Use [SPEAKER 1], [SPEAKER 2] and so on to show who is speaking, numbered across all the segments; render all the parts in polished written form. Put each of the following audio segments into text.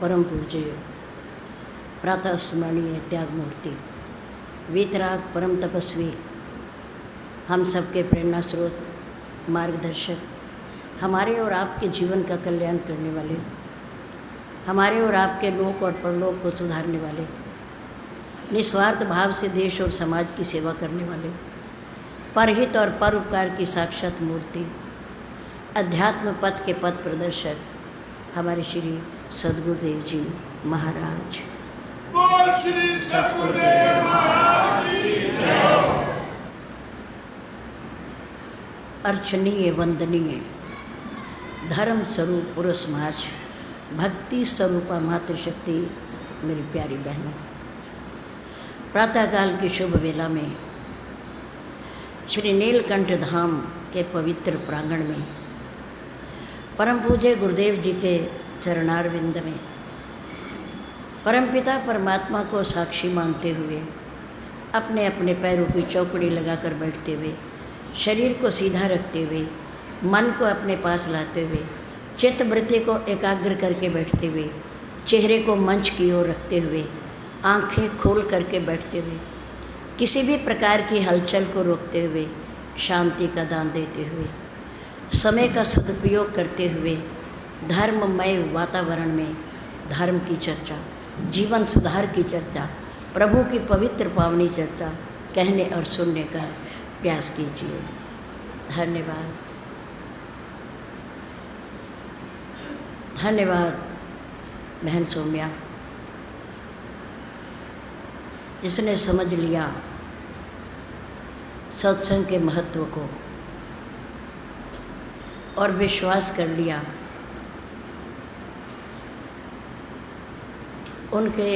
[SPEAKER 1] परम पूज्य प्रातः स्मरणीय त्याग मूर्ति वीतराग परम तपस्वी, हम सबके प्रेरणा स्रोत, मार्गदर्शक, हमारे और आपके जीवन का कल्याण करने वाले, हमारे और आपके लोक और परलोक को सुधारने वाले, निस्वार्थ भाव से देश और समाज की सेवा करने वाले, परहित और परोपकार की साक्षात मूर्ति, अध्यात्म पथ के पथ प्रदर्शक हमारे श्री सद्गुरुदेव जी महाराज। सद्गुरुदेव महाराज की जय। अर्चनीय वंदनीय धर्म स्वरूप पुरुष समाज, भक्ति स्वरूपा मातृशक्ति, मेरी प्यारी बहनों, प्रातःकाल की शुभ वेला में श्री नीलकंठ धाम के पवित्र प्रांगण में परम पूज्य गुरुदेव जी के चरणारविंद में परमपिता परमात्मा को साक्षी मानते हुए अपने अपने पैरों की चौकड़ी लगाकर बैठते हुए, शरीर को सीधा रखते हुए, मन को अपने पास लाते हुए, चित्त वृत्ति को एकाग्र करके बैठते हुए, चेहरे को मंच की ओर रखते हुए, आंखें खोल करके बैठते हुए, किसी भी प्रकार की हलचल को रोकते हुए, शांति का दान देते हुए, समय का सदुपयोग करते हुए, धर्ममय वातावरण में धर्म की चर्चा, जीवन सुधार की चर्चा, प्रभु की पवित्र पावनी चर्चा कहने और सुनने का प्रयास कीजिए। धन्यवाद, धन्यवाद बहन सौम्या, जिसने समझ लिया सत्संग के महत्व को और विश्वास कर लिया उनके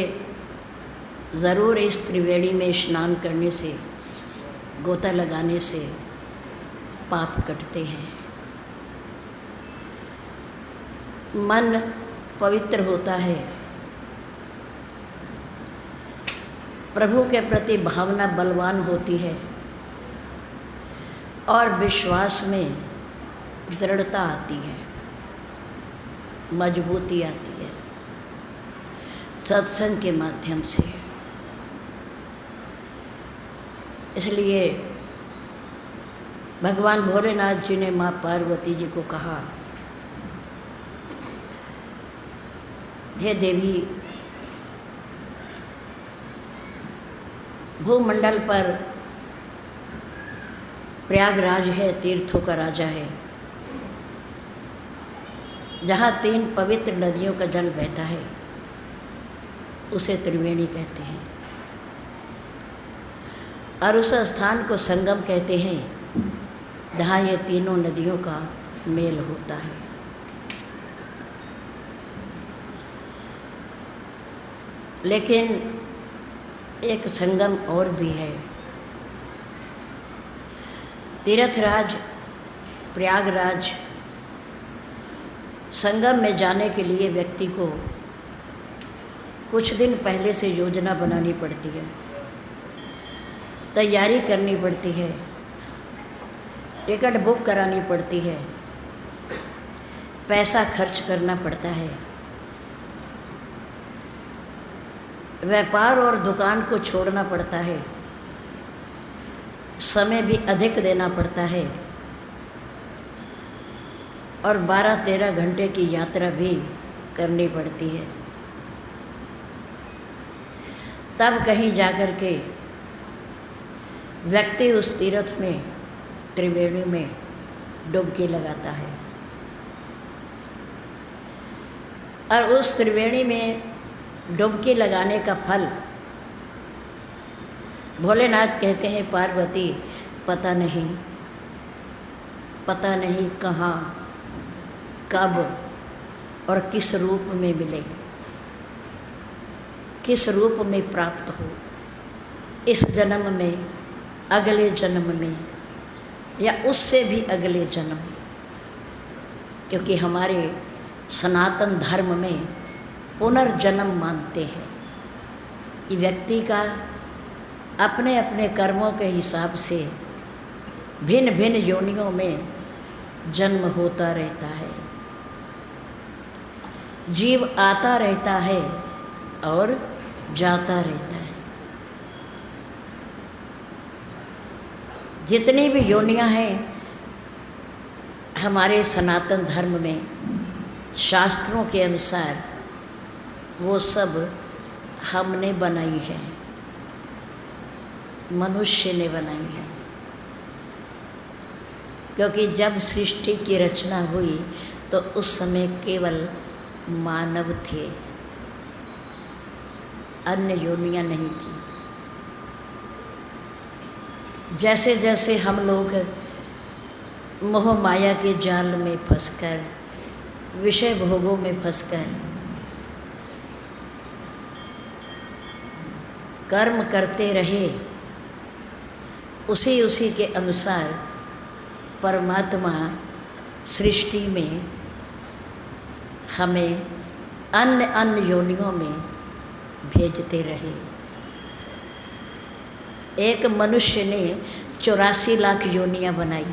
[SPEAKER 1] ज़रूर इस त्रिवेणी में स्नान करने से, गोता लगाने से पाप कटते हैं, मन पवित्र होता है, प्रभु के प्रति भावना बलवान होती है और विश्वास में दृढ़ता आती है, मजबूती आती है सत्संग के माध्यम से। इसलिए भगवान भोलेनाथ जी ने माँ पार्वती जी को कहा, हे देवी, भूमंडल पर प्रयागराज है, तीर्थों का राजा है, जहाँ 3 पवित्र नदियों का जल बहता है, उसे त्रिवेणी कहते हैं, और उस स्थान को संगम कहते हैं जहाँ ये तीनों नदियों का मेल होता है। लेकिन एक संगम और भी है, तीर्थराज प्रयागराज। संगम में जाने के लिए व्यक्ति को कुछ दिन पहले से योजना बनानी पड़ती है, तैयारी करनी पड़ती है, टिकट बुक करानी पड़ती है, पैसा खर्च करना पड़ता है, व्यापार और दुकान को छोड़ना पड़ता है, समय भी अधिक देना पड़ता है और 12-13 घंटे की यात्रा भी करनी पड़ती है। तब कहीं जाकर के व्यक्ति उस तीर्थ में, त्रिवेणी में डुबकी लगाता है और उस त्रिवेणी में डुबकी लगाने का फल भोलेनाथ कहते हैं, पार्वती पता नहीं कहाँ, कब और किस रूप में मिले, किस रूप में प्राप्त हो, इस जन्म में, अगले जन्म में या उससे भी अगले जन्म, क्योंकि हमारे सनातन धर्म में पुनर्जन्म मानते हैं कि व्यक्ति का अपने अपने कर्मों के हिसाब से भिन्न भिन्न योनियों में जन्म होता रहता है। जीव आता रहता है और जाता रहता है। जितनी भी योनियां हैं हमारे सनातन धर्म में, शास्त्रों के अनुसार वो सब हमने बनाई है, मनुष्य ने बनाई है। क्योंकि जब सृष्टि की रचना हुई तो उस समय केवल मानव थे, अन्य योनियां नहीं थी। जैसे जैसे हम लोग मोह माया के जाल में फंसकर, विषय भोगों में फंसकर कर्म करते रहे, उसी के अनुसार परमात्मा सृष्टि में हमें अन्य अन्य योनियों में भेजते रहे। एक मनुष्य ने 84 लाख योनियां बनाई,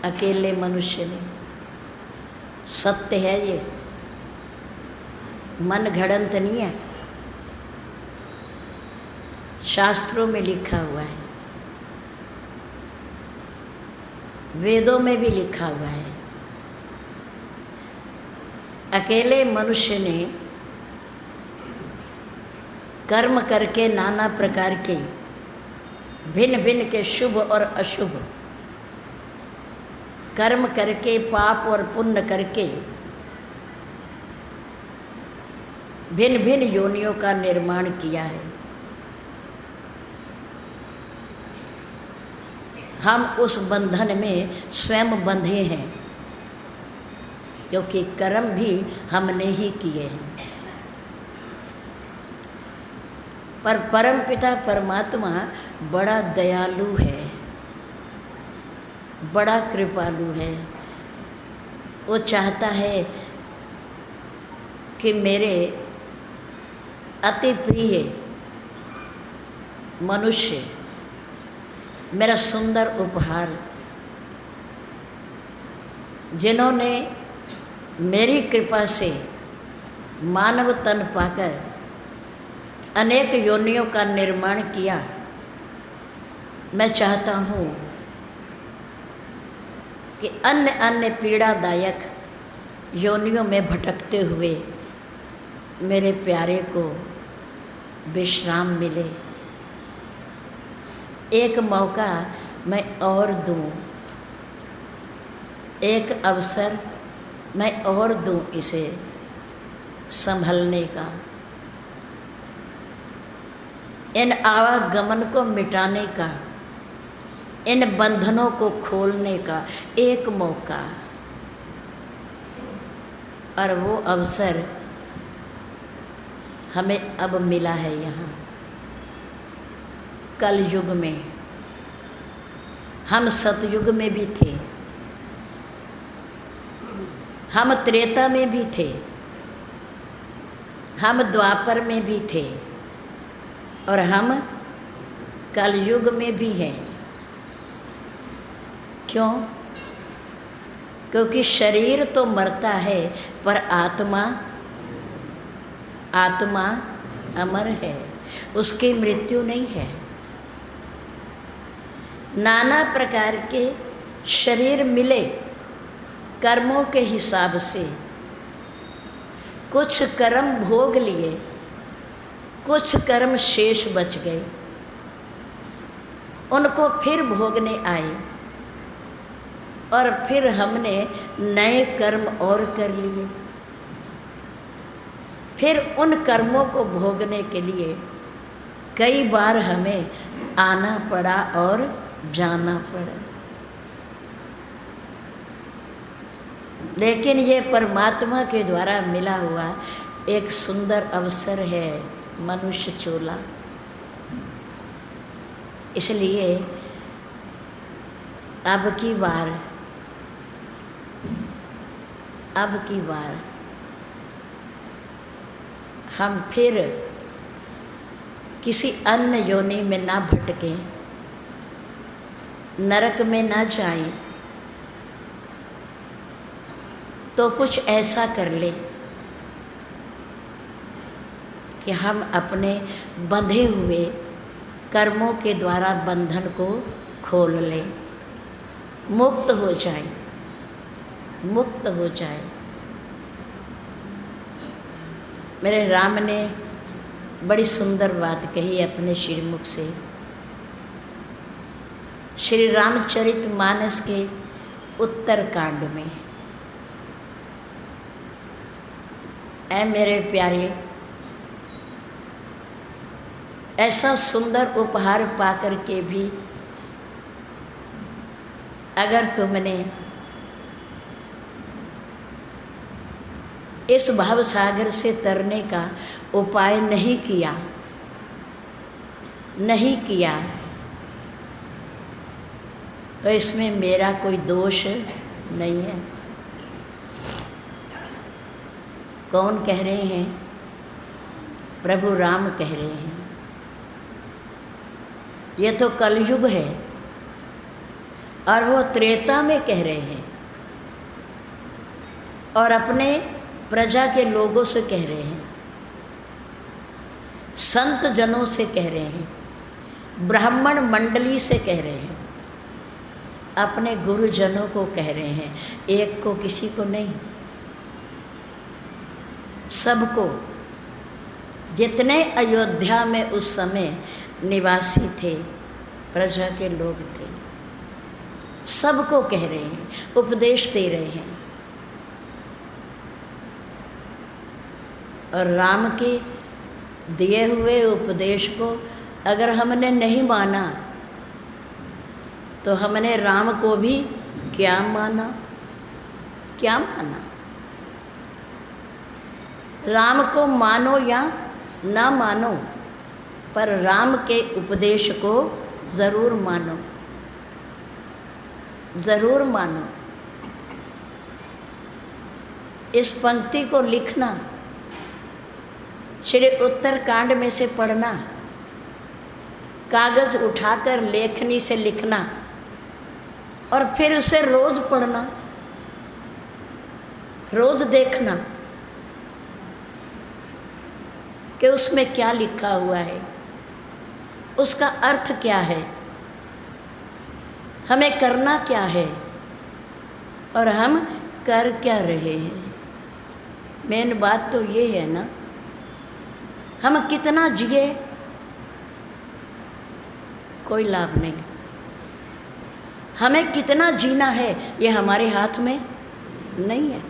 [SPEAKER 1] अकेले मनुष्य ने। सत्य है ये, मन घड़ंत नहीं है, शास्त्रों में लिखा हुआ है, वेदों में भी लिखा हुआ है। अकेले मनुष्य ने कर्म करके नाना प्रकार के भिन्न भिन्न के शुभ और अशुभ कर्म करके, पाप और पुण्य करके भिन्न भिन्न योनियों का निर्माण किया है। हम उस बंधन में स्वयं बंधे हैं, क्योंकि कर्म भी हमने ही किए हैं। पर परमपिता परमात्मा बड़ा दयालु है, बड़ा कृपालु है। वो चाहता है कि मेरे अति प्रिय मनुष्य मेरा सुंदर उपहार, जिन्होंने मेरी कृपा से मानव तन पाकर अनेक योनियों का निर्माण किया, मैं चाहता हूँ कि अन्य अन्य पीड़ादायक योनियों में भटकते हुए मेरे प्यारे को विश्राम मिले। एक मौका मैं और दूँ, एक अवसर मैं और दूँ इसे संभलने का, इन आवागमन को मिटाने का, इन बंधनों को खोलने का एक मौका। और वो अवसर हमें अब मिला है यहाँ कल युग में। हम सतयुग में भी थे, हम त्रेता में भी थे, हम द्वापर में भी थे और हम कलयुग में भी हैं। क्यों? क्योंकि शरीर तो मरता है पर आत्मा अमर है, उसकी मृत्यु नहीं है। नाना प्रकार के शरीर मिले कर्मों के हिसाब से, कुछ कर्म भोग लिए, कुछ कर्म शेष बच गए, उनको फिर भोगने आए और फिर हमने नए कर्म और कर लिए। फिर उन कर्मों को भोगने के लिए कई बार हमें आना पड़ा और जाना पड़ा। लेकिन ये परमात्मा के द्वारा मिला हुआ एक सुंदर अवसर है मनुष्य चोला। इसलिए अब की बार हम फिर किसी अन्य योनि में ना भटकें, नरक में ना जाएं, तो कुछ ऐसा कर ले कि हम अपने बंधे हुए कर्मों के द्वारा बंधन को खोल लें, मुक्त हो जाए, मुक्त हो जाए। मेरे राम ने बड़ी सुंदर बात कही अपने श्रीमुख से। श्री रामचरितमानस के उत्तरकांड में, ऐ मेरे प्यारे, ऐसा सुंदर उपहार पाकर के भी अगर तुमने इस भाव सागर से तरने का उपाय नहीं किया, तो इसमें मेरा कोई दोष नहीं है। कौन कह रहे हैं? प्रभु राम कह रहे हैं। ये तो कलयुग है और वो त्रेता में कह रहे हैं और अपने प्रजा के लोगों से कह रहे हैं, संत जनों से कह रहे हैं, ब्राह्मण मंडली से कह रहे हैं, अपने गुरुजनों को कह रहे हैं, एक को किसी को नहीं, सबको। जितने अयोध्या में उस समय निवासी थे, प्रजा के लोग थे, सबको कह रहे हैं, उपदेश दे रहे हैं। और राम के दिए हुए उपदेश को अगर हमने नहीं माना तो हमने राम को भी क्या माना? राम को मानो या ना मानो, पर राम के उपदेश को ज़रूर मानो, ज़रूर मानो। इस पंक्ति को लिखना, श्री उत्तरकांड में से पढ़ना, कागज़ उठाकर लेखनी से लिखना और फिर उसे रोज़ पढ़ना, रोज़ देखना कि उसमें क्या लिखा हुआ है, उसका अर्थ क्या है, हमें करना क्या है और हम कर क्या रहे हैं। मेन बात तो ये है ना, हम कितना जिए कोई लाभ नहीं, हमें कितना जीना है ये हमारे हाथ में नहीं है।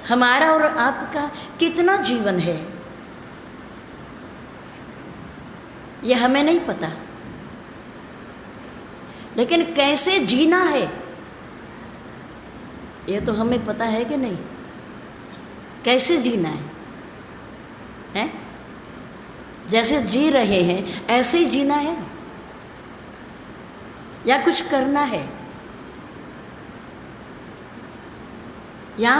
[SPEAKER 1] हमारा और आपका कितना जीवन है ये हमें नहीं पता, लेकिन कैसे जीना है ये तो हमें पता है कि नहीं। कैसे जीना है, हैं? जैसे जी रहे हैं ऐसे ही जीना है या कुछ करना है, या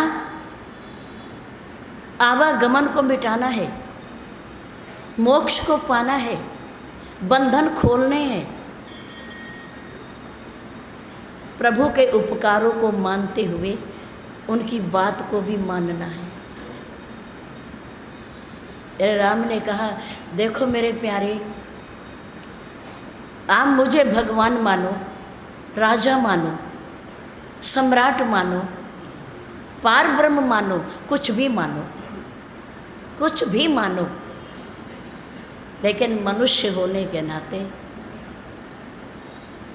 [SPEAKER 1] आवागमन को मिटाना है, मोक्ष को पाना है, बंधन खोलने हैं, प्रभु के उपकारों को मानते हुए उनकी बात को भी मानना है। राम ने कहा, देखो मेरे प्यारे, आप मुझे भगवान मानो, राजा मानो, सम्राट मानो, पार ब्रह्म मानो, कुछ भी मानो, कुछ भी मानो, लेकिन मनुष्य होने के नाते,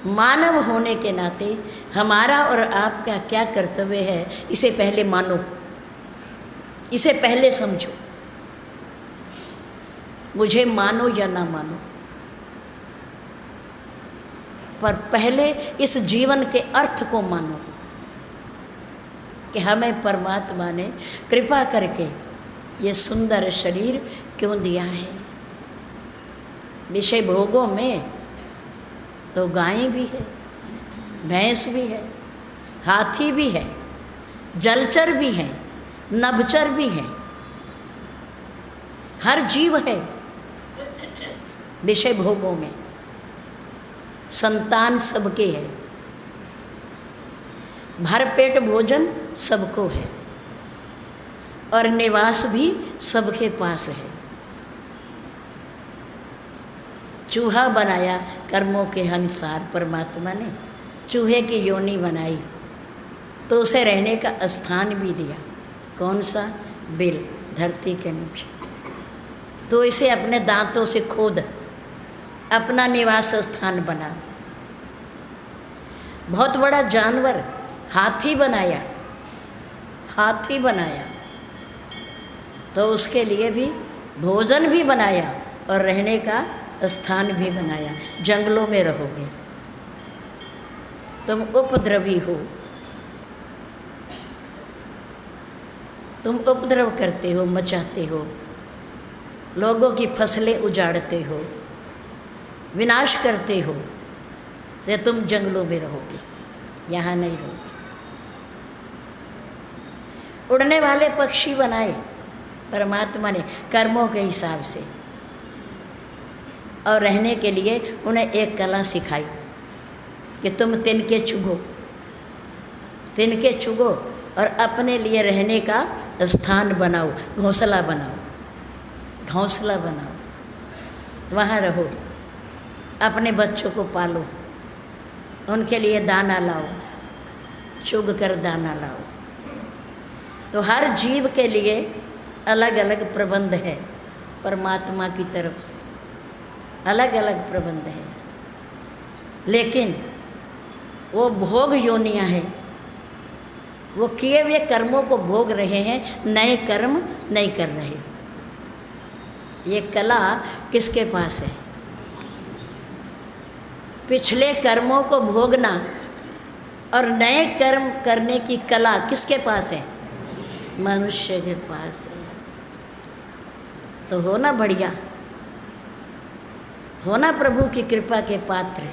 [SPEAKER 1] मानव होने के नाते हमारा और आपका क्या कर्तव्य है, इसे पहले मानो, इसे पहले समझो। मुझे मानो या ना मानो, पर पहले इस जीवन के अर्थ को मानो कि हमें परमात्मा ने कृपा करके ये सुंदर शरीर क्यों दिया है। विषय भोगों में तो गाय भी है, भैंस भी है, हाथी भी है, जलचर भी है, नभचर भी है, हर जीव है विषय भोगों में, संतान सबके है। भरपेट भोजन सबको है और निवास भी सबके पास है। चूहा बनाया कर्मों के अनुसार, परमात्मा ने चूहे की योनि बनाई तो उसे रहने का स्थान भी दिया। कौन सा? बिल, धरती के नीचे। तो इसे अपने दांतों से खोद अपना निवास स्थान बना। बहुत बड़ा जानवर हाथी बनाया, हाथी बनाया तो उसके लिए भी भोजन भी बनाया और रहने का स्थान भी बनाया। जंगलों में रहोगे, तुम उपद्रवी हो, तुम उपद्रव करते हो, मचाते हो, लोगों की फसलें उजाड़ते हो, विनाश करते हो, से तुम जंगलों में रहोगे, यहाँ नहीं रहोगे। उड़ने वाले पक्षी बनाए परमात्मा ने कर्मों के हिसाब से और रहने के लिए उन्हें एक कला सिखाई कि तुम तिनके चुगो, तिनके चुगो और अपने लिए रहने का स्थान बनाओ, घोंसला बनाओ, घोंसला बनाओ, वहाँ रहो, अपने बच्चों को पालो, उनके लिए दाना लाओ, चुग कर दाना लाओ। तो हर जीव के लिए अलग अलग प्रबंध है परमात्मा की तरफ से, अलग अलग प्रबंध है। लेकिन वो भोग योनियाँ हैं, वो किए हुए कर्मों को भोग रहे हैं, नए कर्म नहीं कर रहे। ये कला किसके पास है? पिछले कर्मों को भोगना और नए कर्म करने की कला किसके पास है? मनुष्य के पास है। तो होना बढ़िया, होना प्रभु की कृपा के पात्र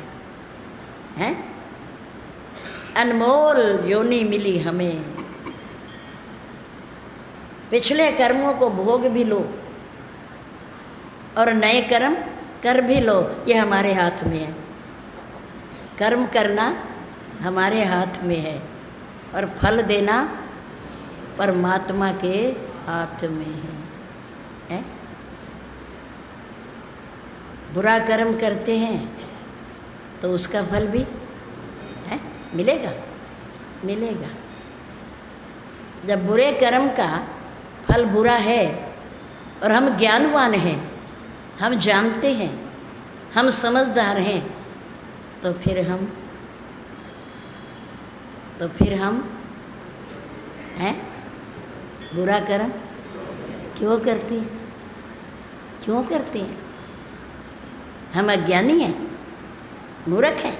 [SPEAKER 1] हैं। अनमोल योनि मिली हमें, पिछले कर्मों को भोग भी लो और नए कर्म कर भी लो, ये हमारे हाथ में है। कर्म करना हमारे हाथ में है और फल देना परमात्मा के हाथ में है? बुरा कर्म करते हैं तो उसका फल भी है, मिलेगा, मिलेगा। जब बुरे कर्म का फल बुरा है और हम ज्ञानवान हैं, हम जानते हैं, हम समझदार हैं, तो फिर हम हैं बुरा कर्म क्यों करते हैं? क्यों करते हैं? हम अज्ञानी हैं, मूर्ख हैं?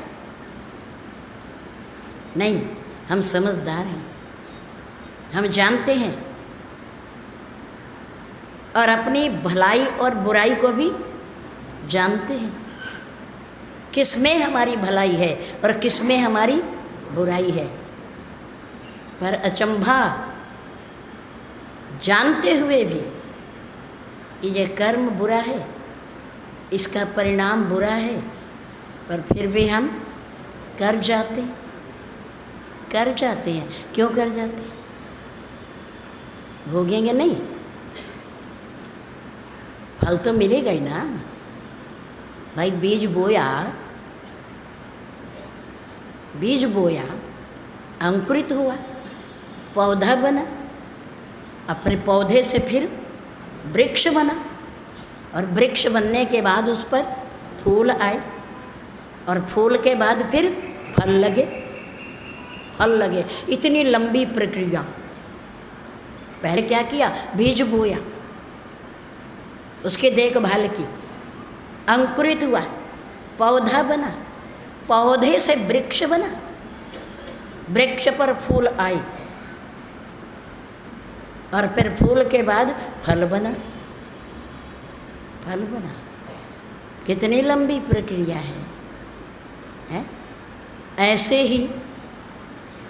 [SPEAKER 1] नहीं, हम समझदार हैं, हम जानते हैं और अपनी भलाई और बुराई को भी जानते हैं, किस में हमारी भलाई है और किस में हमारी बुराई है। पर अचंभा, जानते हुए भी कि ये कर्म बुरा है, इसका परिणाम बुरा है, पर फिर भी हम कर जाते हैं। क्यों कर जाते हैं? भोगेंगे नहीं, फल तो मिलेगा ही ना भाई। बीज बोया, अंकुरित हुआ, पौधा बना, अपने पौधे से फिर वृक्ष बना और वृक्ष बनने के बाद उस पर फूल आए और फूल के बाद फिर फल लगे। इतनी लंबी प्रक्रिया। पहले क्या किया? बीज बोया, उसकी देखभाल की, अंकुरित हुआ, पौधा बना, पौधे से वृक्ष बना, वृक्ष पर फूल आए और फिर फूल के बाद फल बना। कितनी लंबी प्रक्रिया है? ऐसे ही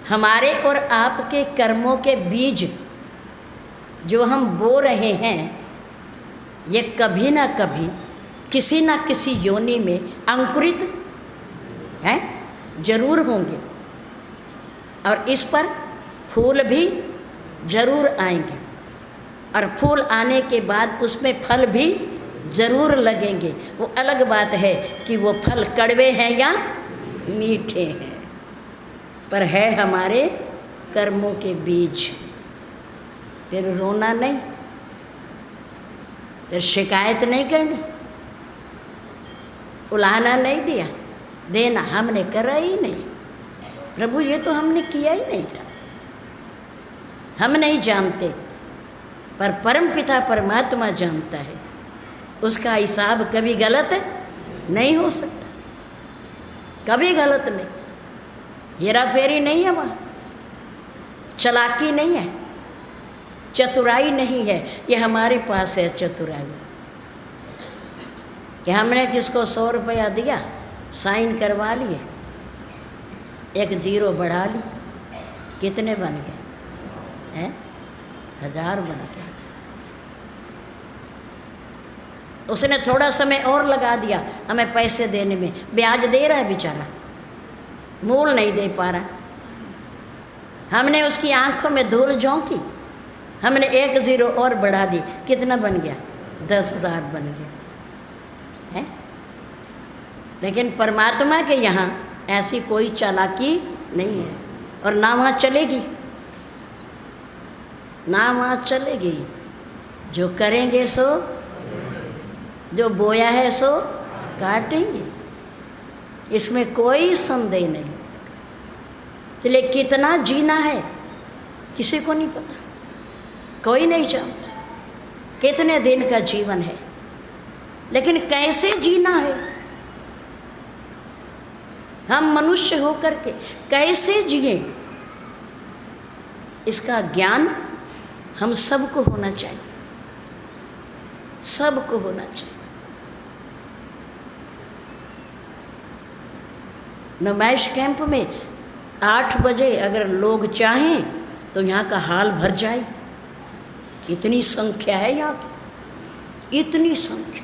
[SPEAKER 1] हमारे और आपके कर्मों के बीज जो हम बो रहे हैं, ये कभी ना कभी किसी ना किसी योनि में अंकुरित हैं, जरूर होंगे और इस पर फूल भी जरूर आएंगे, और फूल आने के बाद उसमें फल भी जरूर लगेंगे। वो अलग बात है कि वो फल कड़वे हैं या मीठे हैं, पर है हमारे कर्मों के बीज। फिर रोना नहीं, फिर शिकायत नहीं करनी, उलाहना नहीं दिया देना, हमने करा ही नहीं, प्रभु ये तो हमने किया ही नहीं था, हम नहीं जानते, पर परमपिता परमात्मा जानता है। उसका हिसाब कभी गलत नहीं हो सकता, कभी गलत नहीं, हेरा फेरी नहीं है वहाँ, चालाकी नहीं है, चतुराई नहीं है। ये हमारे पास है चतुराई कि हमने किसको 100 रुपया दिया, साइन करवा लिए, एक जीरो बढ़ा ली, कितने बन गए हैं? 1000 बन गए। उसने थोड़ा समय और लगा दिया हमें पैसे देने में, ब्याज दे रहा है बेचारा, मूल नहीं दे पा रहा। हमने उसकी आंखों में धूल झोंकी, हमने एक जीरो और बढ़ा दी, कितना बन गया? 10,000 बन गया है। लेकिन परमात्मा के यहाँ ऐसी कोई चालाकी नहीं है, और ना वहाँ चलेगी, ना वहाँ चलेगी। जो करेंगे सो, जो बोया है सो काटेंगे, इसमें कोई संदेह नहीं। इसलिए कितना जीना है किसी को नहीं पता, कोई नहीं जानता कितने दिन का जीवन है, लेकिन कैसे जीना है, हम मनुष्य होकर के कैसे जिए, इसका ज्ञान हम सबको होना चाहिए, सबको होना चाहिए। नुमाइश कैंप में 8 बजे अगर लोग चाहें तो यहाँ का हाल भर जाए, इतनी संख्या है यहाँ की, इतनी संख्या।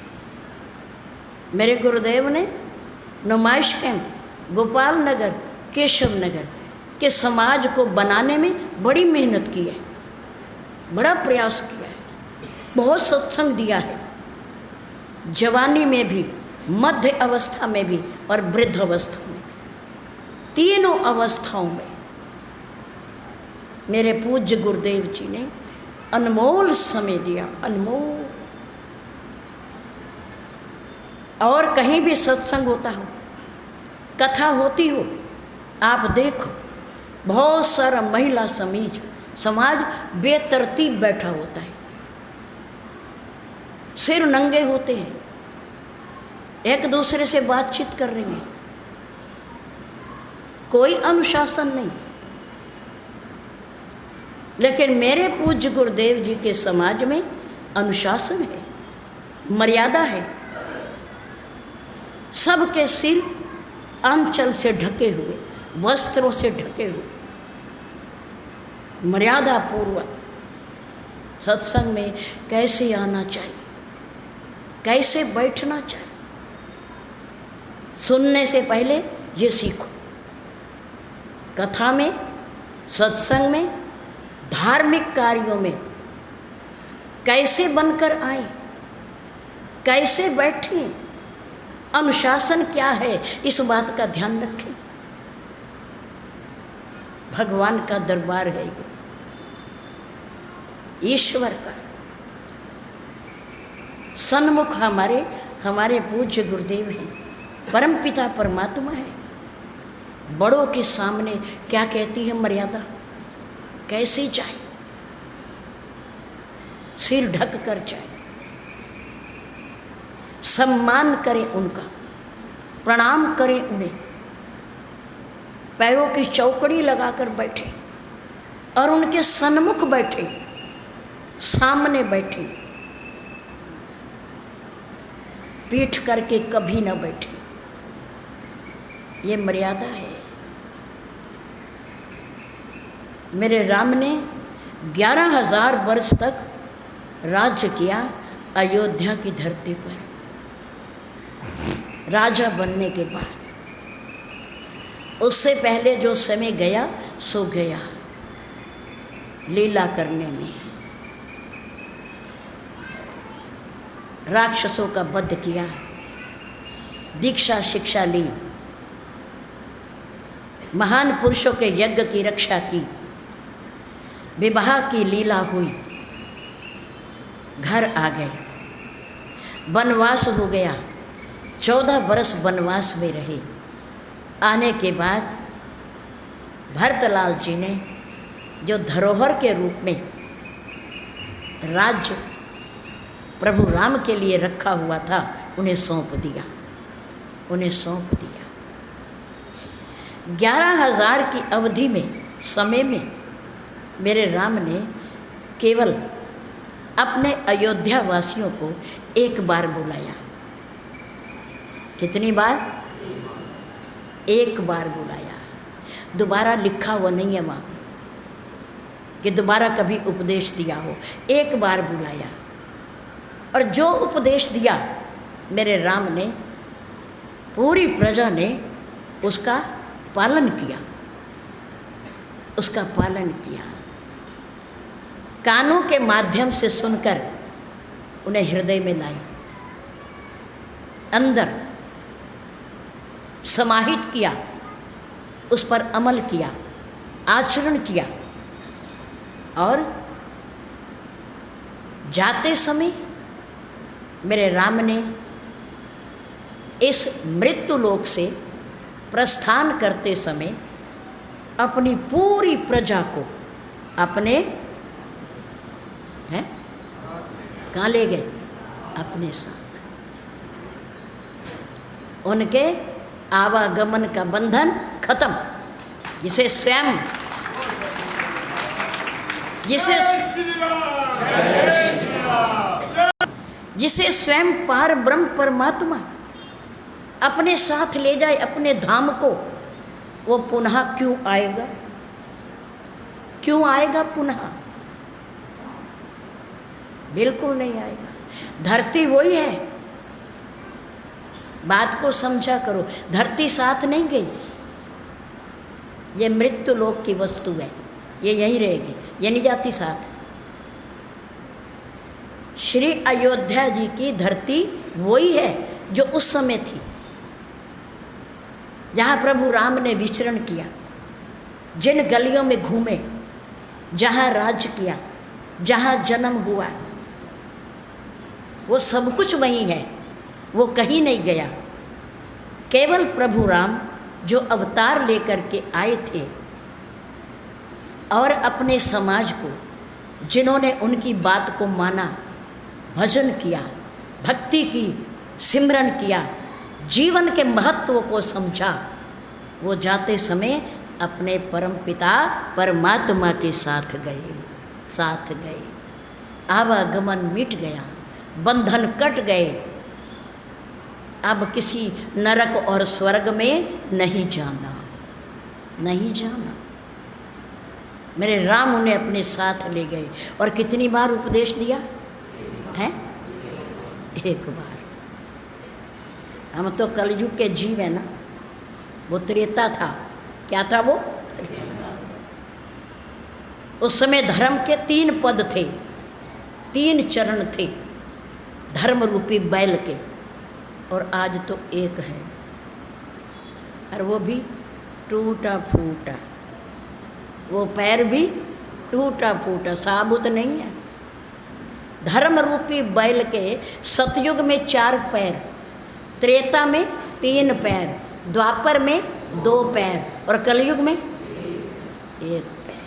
[SPEAKER 1] मेरे गुरुदेव ने नुमाइश कैंप गोपाल नगर, केशव नगर के समाज को बनाने में बड़ी मेहनत की है, बड़ा प्रयास किया है, बहुत सत्संग दिया है, जवानी में भी, मध्य अवस्था में भी और वृद्ध अवस्था में, तीनों अवस्थाओं में मेरे पूज्य गुरुदेव जी ने अनमोल समय दिया, अनमोल। और कहीं भी सत्संग होता हो, कथा होती हो, आप देखो बहुत सारा महिला समाज बेतरतीब बैठा होता है, सिर नंगे होते हैं, एक दूसरे से बातचीत कर रही हैं, कोई अनुशासन नहीं। लेकिन मेरे पूज्य गुरुदेव जी के समाज में अनुशासन है, मर्यादा है, सबके सिर आंचल से ढके हुए, वस्त्रों से ढके हुए, मर्यादा पूर्वक सत्संग में कैसे आना चाहिए, कैसे बैठना चाहिए। सुनने से पहले ये सीखो, कथा में, सत्संग में, धार्मिक कार्यों में कैसे बनकर आए, कैसे बैठें, अनुशासन क्या है, इस बात का ध्यान रखें। भगवान का दरबार है ये, ईश्वर का सन्मुख हमारे पूज्य गुरुदेव हैं, परमपिता परमात्मा है। बड़ों के सामने क्या कहती है मर्यादा, कैसे जाए, सिर ढक कर जाए, सम्मान करें उनका, प्रणाम करें उन्हें, पैरों की चौकड़ी लगाकर बैठे और उनके सन्मुख बैठे, सामने बैठे, पीठ करके कभी न बैठे। ये मर्यादा है। मेरे राम ने 11,000 वर्ष तक राज्य किया अयोध्या की धरती पर, राजा बनने के बाद। उससे पहले जो समय गया सो गया, लीला करने में, राक्षसों का वध किया, दीक्षा शिक्षा ली, महान पुरुषों के यज्ञ की रक्षा की, विवाह की लीला हुई, घर आ गए, वनवास हो गया, 14 वर्ष वनवास में रहे। आने के बाद भरतलाल जी ने जो धरोहर के रूप में राज्य प्रभु राम के लिए रखा हुआ था उन्हें सौंप दिया, उन्हें सौंप दिया। 11,000 की अवधि में, समय में मेरे राम ने केवल अपने अयोध्या वासियों को एक बार बुलाया। कितनी बार? एक बार बुलाया। दोबारा लिखा हुआ नहीं है वहाँ कि दोबारा कभी उपदेश दिया हो, एक बार बुलाया। और जो उपदेश दिया मेरे राम ने, पूरी प्रजा ने उसका पालन किया, उसका पालन किया। कानों के माध्यम से सुनकर उन्हें हृदय में लाई, अंदर समाहित किया, उस पर अमल किया, आचरण किया। और जाते समय मेरे राम ने इस मृत्यु लोक से प्रस्थान करते समय अपनी पूरी प्रजा को अपने हैं कहाँ ले गए? अपने साथ। उनके आवागमन का बंधन खत्म, जिसे स्वयं जिसे स्वयं पार ब्रह्म परमात्मा अपने साथ ले जाए अपने धाम को, वो पुनः क्यों आएगा? क्यों आएगा पुनः? बिल्कुल नहीं आएगा। धरती वही है, बात को समझा करो। धरती साथ नहीं गई, ये मृत्यु लोक की वस्तु है, ये यहीं रहेगी, ये नहीं जाती साथ। श्री अयोध्या जी की धरती वही है जो उस समय थी, जहाँ प्रभु राम ने विचरण किया, जिन गलियों में घूमे, जहाँ राज्य किया, जहाँ जन्म हुआ, वो सब कुछ वहीं है, वो कहीं नहीं गया। केवल प्रभु राम जो अवतार लेकर के आए थे और अपने समाज को, जिन्होंने उनकी बात को माना, भजन किया, भक्ति की, सिमरन किया, जीवन के महत्व को समझा, वो जाते समय अपने परम पिता परमात्मा के साथ गए। आवागमन मिट गया, बंधन कट गए। अब किसी नरक और स्वर्ग में नहीं जाना। मेरे राम उन्हें अपने साथ ले गए। और कितनी बार उपदेश दिया है? एक बार। हम तो कलयुग के जीव है ना, वो त्रेता था। क्या था वो? उस समय धर्म के 3 पद थे, 3 चरण थे धर्म रूपी बैल के, और आज तो एक है, और वो भी टूटा फूटा। वो पैर भी टूटा फूटा, साबुत नहीं है। धर्म रूपी बैल के सतयुग में 4 पैर, त्रेता में 3 पैर, द्वापर में 2 पैर, और कलयुग में 1 पैर।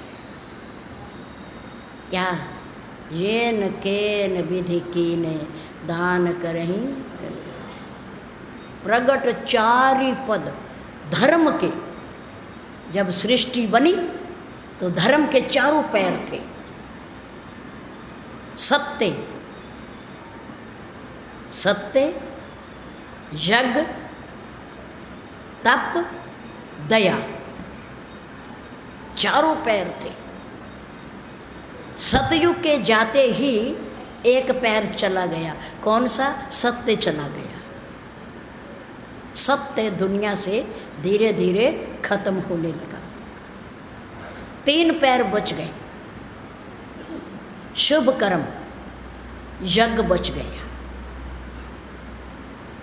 [SPEAKER 1] क्या? येन केन विधि कीने दान करहीं प्रगट 4 पद धर्म के। जब सृष्टि बनी तो धर्म के 4 पैर थे। सत्य, यज्ञ, तप, दया, 4 पैर थे। सतयुग के जाते ही 1 पैर चला गया। कौन सा? सत्य चला गया। सत्य दुनिया से धीरे धीरे खत्म होने लगा। 3 पैर बच गए। शुभ कर्म, यज्ञ बच गया।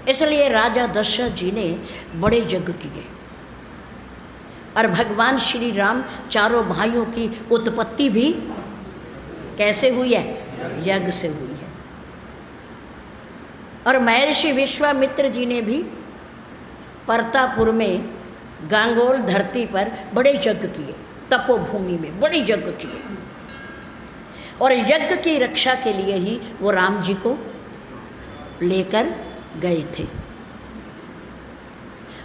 [SPEAKER 1] इसलिए राजा दशरथ जी ने बड़े यज्ञ किए और भगवान श्री राम चारों भाइयों की उत्पत्ति भी कैसे हुई है? यज्ञ से हुई है। और महर्षि विश्वामित्र जी ने भी परतापुर में गांगोल धरती पर बड़े यज्ञ किए, तपोभूमि में बड़े यज्ञ किए। और यज्ञ की रक्षा के लिए ही वो राम जी को लेकर गए थे।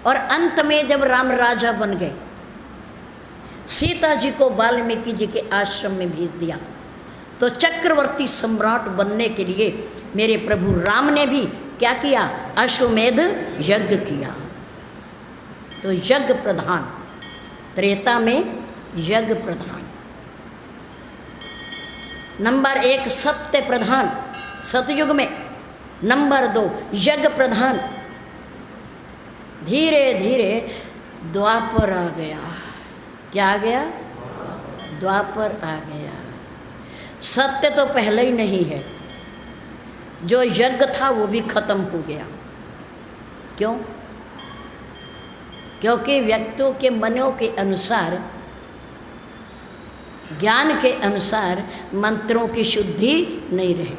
[SPEAKER 1] और अंत में जब राम राजा बन गए, सीता जी को वाल्मीकि जी के आश्रम में भेज दिया, तो चक्रवर्ती सम्राट बनने के लिए मेरे प्रभु राम ने भी क्या किया? अश्वमेध यज्ञ किया। तो यज्ञ प्रधान, त्रेता में यज्ञ प्रधान। नंबर 1 सत्य प्रधान सतयुग में, नंबर 2 यज्ञ प्रधान। धीरे धीरे द्वापर आ गया। क्या आ गया? द्वापर आ गया। सत्य तो पहले ही नहीं है, जो यज्ञ था वो भी खत्म हो गया। क्यों? क्योंकि व्यक्तियों के मनों के अनुसार, ज्ञान के अनुसार मंत्रों की शुद्धि नहीं रही।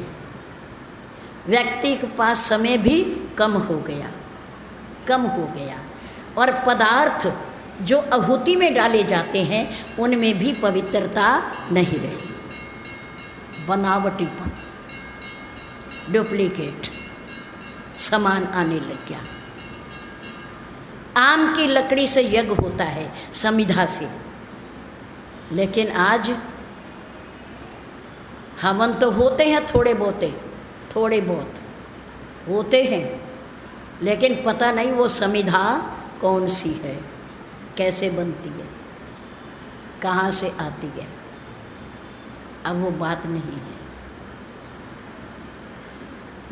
[SPEAKER 1] व्यक्ति के पास समय भी कम हो गया, कम हो गया। और पदार्थ जो आहुति में डाले जाते हैं उनमें भी पवित्रता नहीं रही। बनावटीपन, डुप्लीकेट सामान आने लग गया। आम की लकड़ी से यज्ञ होता है, समिधा से, लेकिन आज हवन तो होते हैं थोड़े बहुत होते हैं, लेकिन पता नहीं वो समिधा कौन सी है, कैसे बनती है, कहाँ से आती है। अब वो बात नहीं है।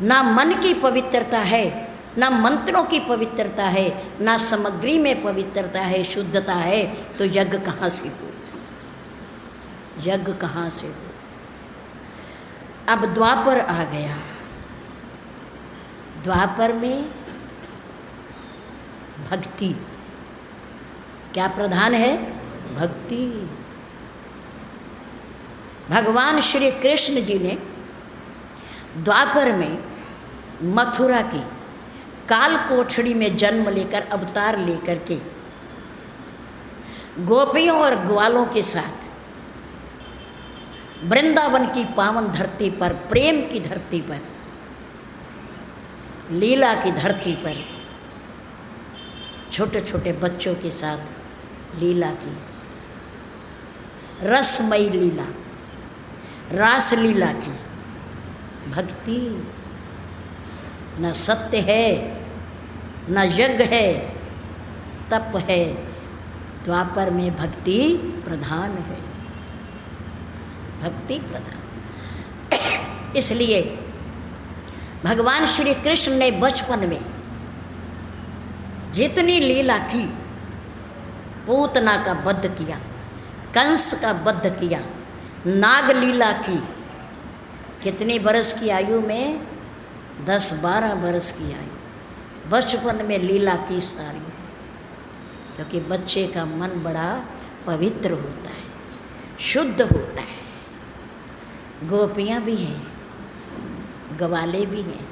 [SPEAKER 1] ना मन की पवित्रता है, ना मंत्रों की पवित्रता है, ना सामग्री में पवित्रता है, शुद्धता है, तो यज्ञ कहाँ से हो? यज्ञ कहाँ से हो? अब द्वापर आ गया। द्वापर में भक्ति क्या प्रधान है? भक्ति। भगवान श्री कृष्ण जी ने द्वापर में मथुरा की काल कोठड़ी में जन्म लेकर, अवतार लेकर के गोपियों और ग्वालों के साथ वृंदावन की पावन धरती पर, प्रेम की धरती पर, लीला की धरती पर छोटे छोटे बच्चों के साथ लीला की, रसमयी लीला, रास लीला की। भक्ति न सत्य है, न यज्ञ है, तप है। द्वापर में भक्ति प्रधान है, भक्ति प्रधान। इसलिए भगवान श्री कृष्ण ने बचपन में जितनी लीला की, पूतना का वध किया, कंस का वध किया, नाग लीला की, कितनी बरस की आयु में? 10-12 बरस की आयु, बचपन में लीला की सारी। क्योंकि बच्चे का मन बड़ा पवित्र होता है, शुद्ध होता है। गोपियाँ भी हैं, ग्वाले भी हैं,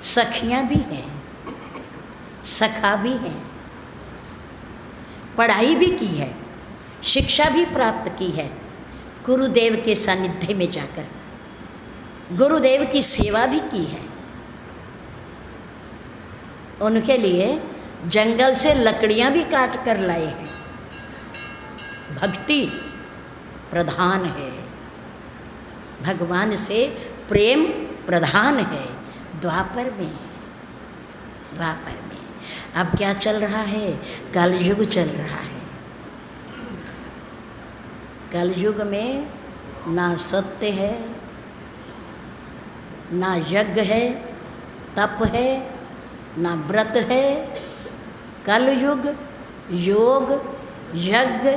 [SPEAKER 1] सखियाँ भी हैं, सखा भी हैं, पढ़ाई भी की है, शिक्षा भी प्राप्त की है, गुरुदेव के सानिध्य में जाकर गुरुदेव की सेवा भी की है। उनके लिए जंगल से लकड़ियाँ भी काट कर लाए हैं। भक्ति प्रधान है, भगवान से प्रेम प्रधान है। द्वापर में अब क्या चल रहा है? कलयुग चल रहा है। कलयुग में ना सत्य है, ना यज्ञ है, तप है, ना व्रत है। कलयुग योग यज्ञ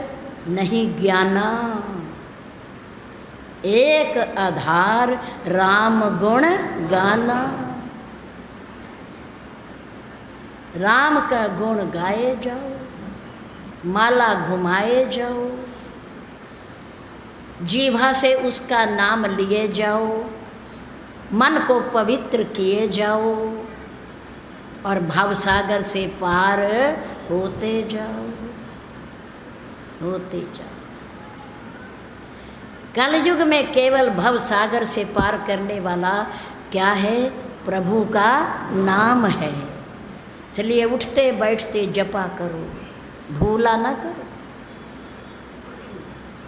[SPEAKER 1] नहीं ज्ञाना। एक आधार राम गुण गाना। राम का गुण गाए जाओ, माला घुमाए जाओ, जीभा से उसका नाम लिए जाओ, मन को पवित्र किए जाओ और भवसागर से पार होते जाओ, होते जाओ। कलयुग में केवल भवसागर से पार करने वाला क्या है? प्रभु का नाम है। चलिए उठते बैठते जपा करो, भूला ना करो,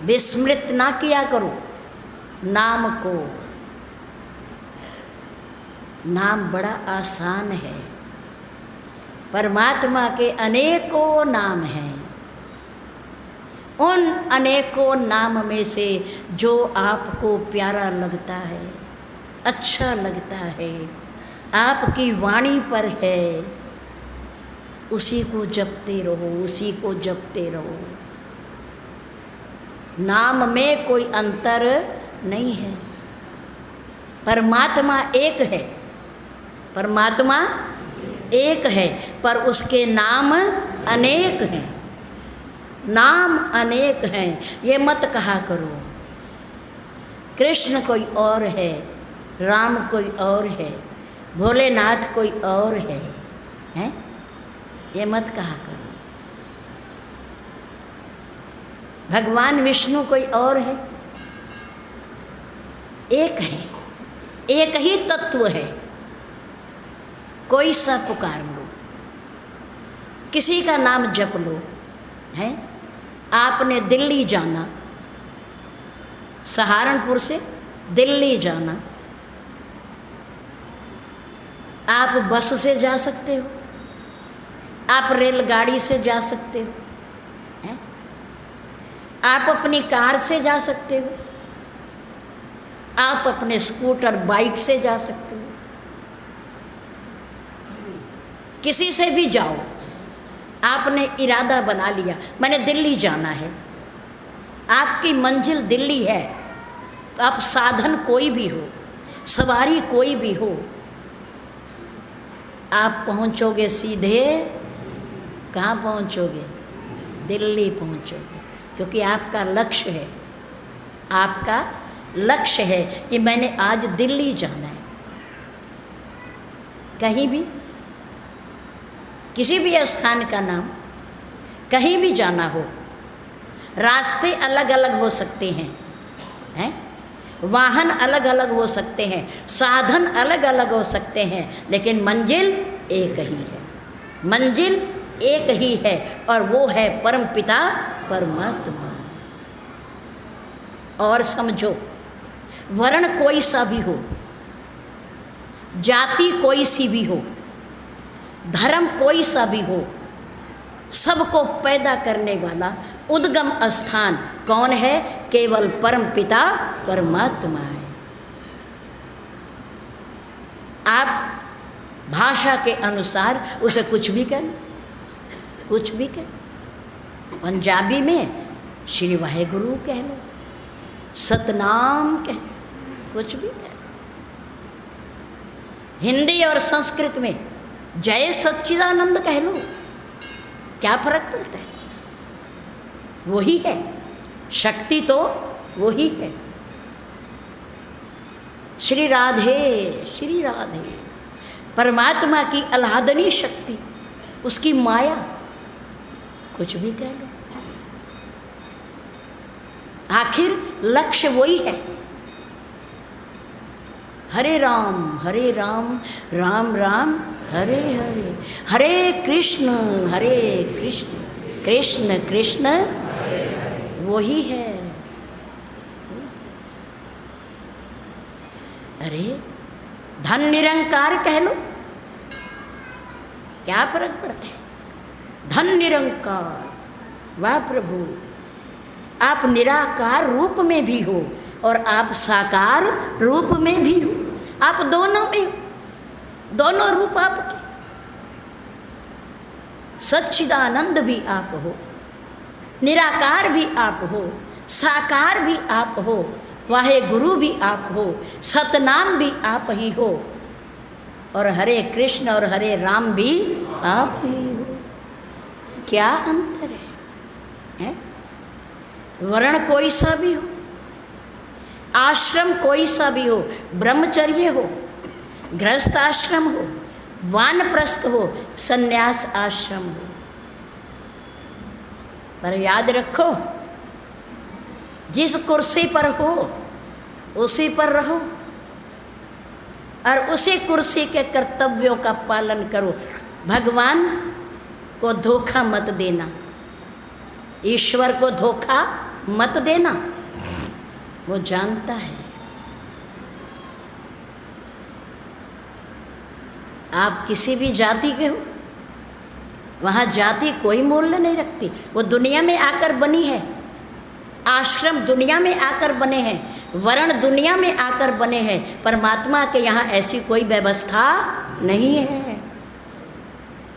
[SPEAKER 1] विस्मृत ना किया करो नाम को। नाम बड़ा आसान है। परमात्मा के अनेकों नाम हैं। उन अनेकों नाम में से जो आपको प्यारा लगता है, अच्छा लगता है, आपकी वाणी पर है, उसी को जपते रहो, उसी को जपते रहो। नाम में कोई अंतर नहीं है। परमात्मा एक है, परमात्मा एक है, पर उसके नाम अनेक हैं। नाम अनेक हैं, ये मत कहा करो कृष्ण कोई और है, राम कोई और है, भोलेनाथ कोई और है, हैं? ये मत कहा करो। भगवान विष्णु कोई और है? एक है, एक ही तत्व है। कोई सा पुकार लो, किसी का नाम जप लो, है? आपने दिल्ली जाना, सहारनपुर से दिल्ली जाना, आप बस से जा सकते हो, आप रेलगाड़ी से जा सकते हो, हैं? आप अपनी कार से जा सकते हो, आप अपने स्कूटर बाइक से जा सकते हो, किसी से भी जाओ। आपने इरादा बना लिया मैंने दिल्ली जाना है, आपकी मंजिल दिल्ली है, तो आप साधन कोई भी हो, सवारी कोई भी हो, आप पहुंचोगे सीधे। कहाँ पहुंचोगे? दिल्ली पहुंचोगे, क्योंकि आपका लक्ष्य है, आपका लक्ष्य है कि मैंने आज दिल्ली जाना है। कहीं भी किसी भी स्थान का नाम, कहीं भी जाना हो, रास्ते अलग अलग हो सकते हैं, हैं? वाहन अलग अलग हो सकते हैं, साधन अलग अलग हो सकते हैं, लेकिन मंजिल एक ही है। मंजिल एक ही है और वो है परमपिता परमात्मा। और समझो, वर्ण कोई सा भी हो, जाति कोई सी भी हो, धर्म कोई सा भी हो, सबको पैदा करने वाला उद्गम स्थान कौन है? केवल परमपिता परमात्मा है। आप भाषा के अनुसार उसे कुछ भी कहें, कुछ भी कहें। पंजाबी में श्री वाहेगुरु कह लो, सतनाम कह, कुछ भी कह। हिंदी और संस्कृत में जय सच्चिदानंद कह लो, क्या फर्क पड़ता है? वही है, शक्ति तो वही है। श्री राधे, श्री राधे, परमात्मा की अलादनी शक्ति, उसकी माया, कुछ भी कह लो, आखिर लक्ष्य वही है। हरे राम राम राम हरे हरे, हरे कृष्ण कृष्ण कृष्ण वही है। अरे धन निरंकार कह लो, क्या फर्क पड़ता है? धन निरंकार, वाह प्रभु, आप निराकार रूप में भी हो और आप साकार रूप में भी हो, आप दोनों में, दोनों रूप आपके। सच्चिदानंद भी आप हो, निराकार भी आप हो, साकार भी आप हो, वाहे गुरु भी आप हो, सतनाम भी आप ही हो, और हरे कृष्ण और हरे राम भी आप ही हो। क्या अंतर है? वर्ण कोई सा भी हो, आश्रम कोई सा भी हो, ब्रह्मचर्य हो, गृहस्थ आश्रम हो, वानप्रस्थ हो, संन्यास आश्रम हो, पर याद रखो जिस कुर्सी पर हो उसी पर रहो और उसी कुर्सी के कर्तव्यों का पालन करो। भगवान को धोखा मत देना, ईश्वर को धोखा मत देना, वो जानता है। आप किसी भी जाति के हो, वहाँ जाति कोई मूल्य नहीं रखती। वो दुनिया में आकर बनी है, आश्रम दुनिया में आकर बने हैं, वर्ण दुनिया में आकर बने हैं। परमात्मा के यहाँ ऐसी कोई व्यवस्था नहीं है,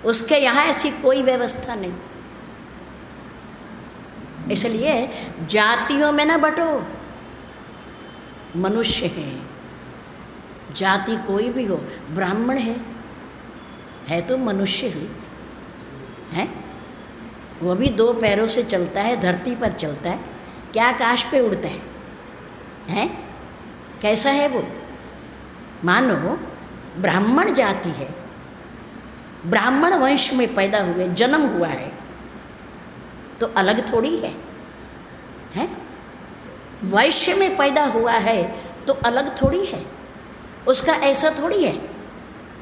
[SPEAKER 1] उसके यहाँ ऐसी कोई व्यवस्था नहीं। इसलिए जातियों में ना बटो, मनुष्य है, जाति कोई भी हो, ब्राह्मण है तो मनुष्य ही है। वो भी दो पैरों से चलता है, धरती पर चलता है, क्या आकाश पे उड़ता है? हैं? कैसा है वो? मानो ब्राह्मण जाति है, ब्राह्मण वंश में पैदा हुए, जन्म हुआ है, तो अलग थोड़ी है, हैं? वैश्य में पैदा हुआ है तो अलग थोड़ी है। उसका ऐसा थोड़ी है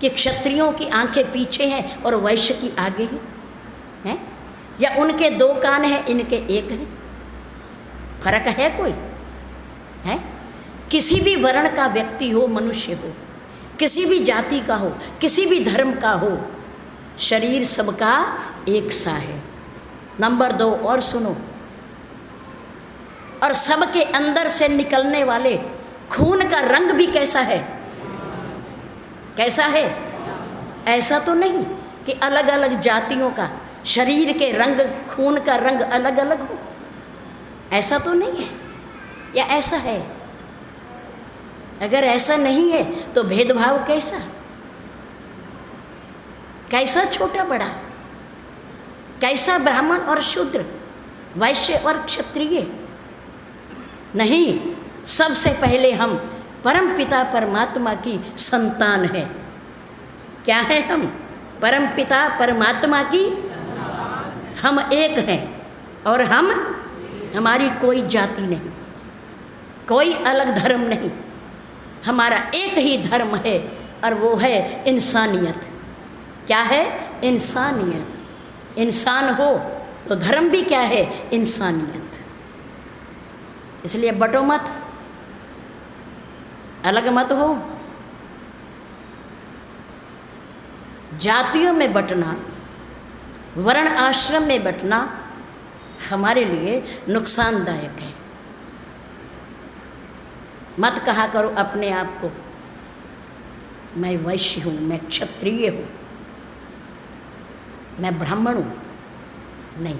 [SPEAKER 1] कि क्षत्रियों की आंखें पीछे हैं और वैश्य की आगे हैं, या उनके दो कान हैं इनके एक हैं। फर्क है कोई? है? किसी भी वर्ण का व्यक्ति हो, मनुष्य हो, किसी भी जाति का हो, किसी भी धर्म का हो, शरीर सबका एक सा है। नंबर 2 और सुनो, और सबके अंदर से निकलने वाले खून का रंग भी कैसा है? कैसा है? ऐसा तो नहीं कि अलग अलग जातियों का शरीर के रंग, खून का रंग अलग अलग हो, ऐसा तो नहीं है। या ऐसा है? अगर ऐसा नहीं है तो भेदभाव कैसा? कैसा छोटा बड़ा? कैसा ब्राह्मण और शूद्र, वैश्य और क्षत्रिय? नहीं, सबसे पहले हम परम पिता परमात्मा की संतान है। क्या है हम? परम पिता परमात्मा की, हम एक हैं और हमारी कोई जाति नहीं, कोई अलग धर्म नहीं, हमारा एक ही धर्म है और वो है इंसानियत। क्या है? इंसानियत। इंसान हो तो धर्म भी क्या है? इंसानियत। इसलिए बटो मत, अलग मत हो। जातियों में बटना, वर्ण आश्रम में बटना हमारे लिए नुकसानदायक है। मत कहा करो अपने आप को मैं वैश्य हूँ, मैं क्षत्रिय हूँ, मैं ब्राह्मण हूँ। नहीं,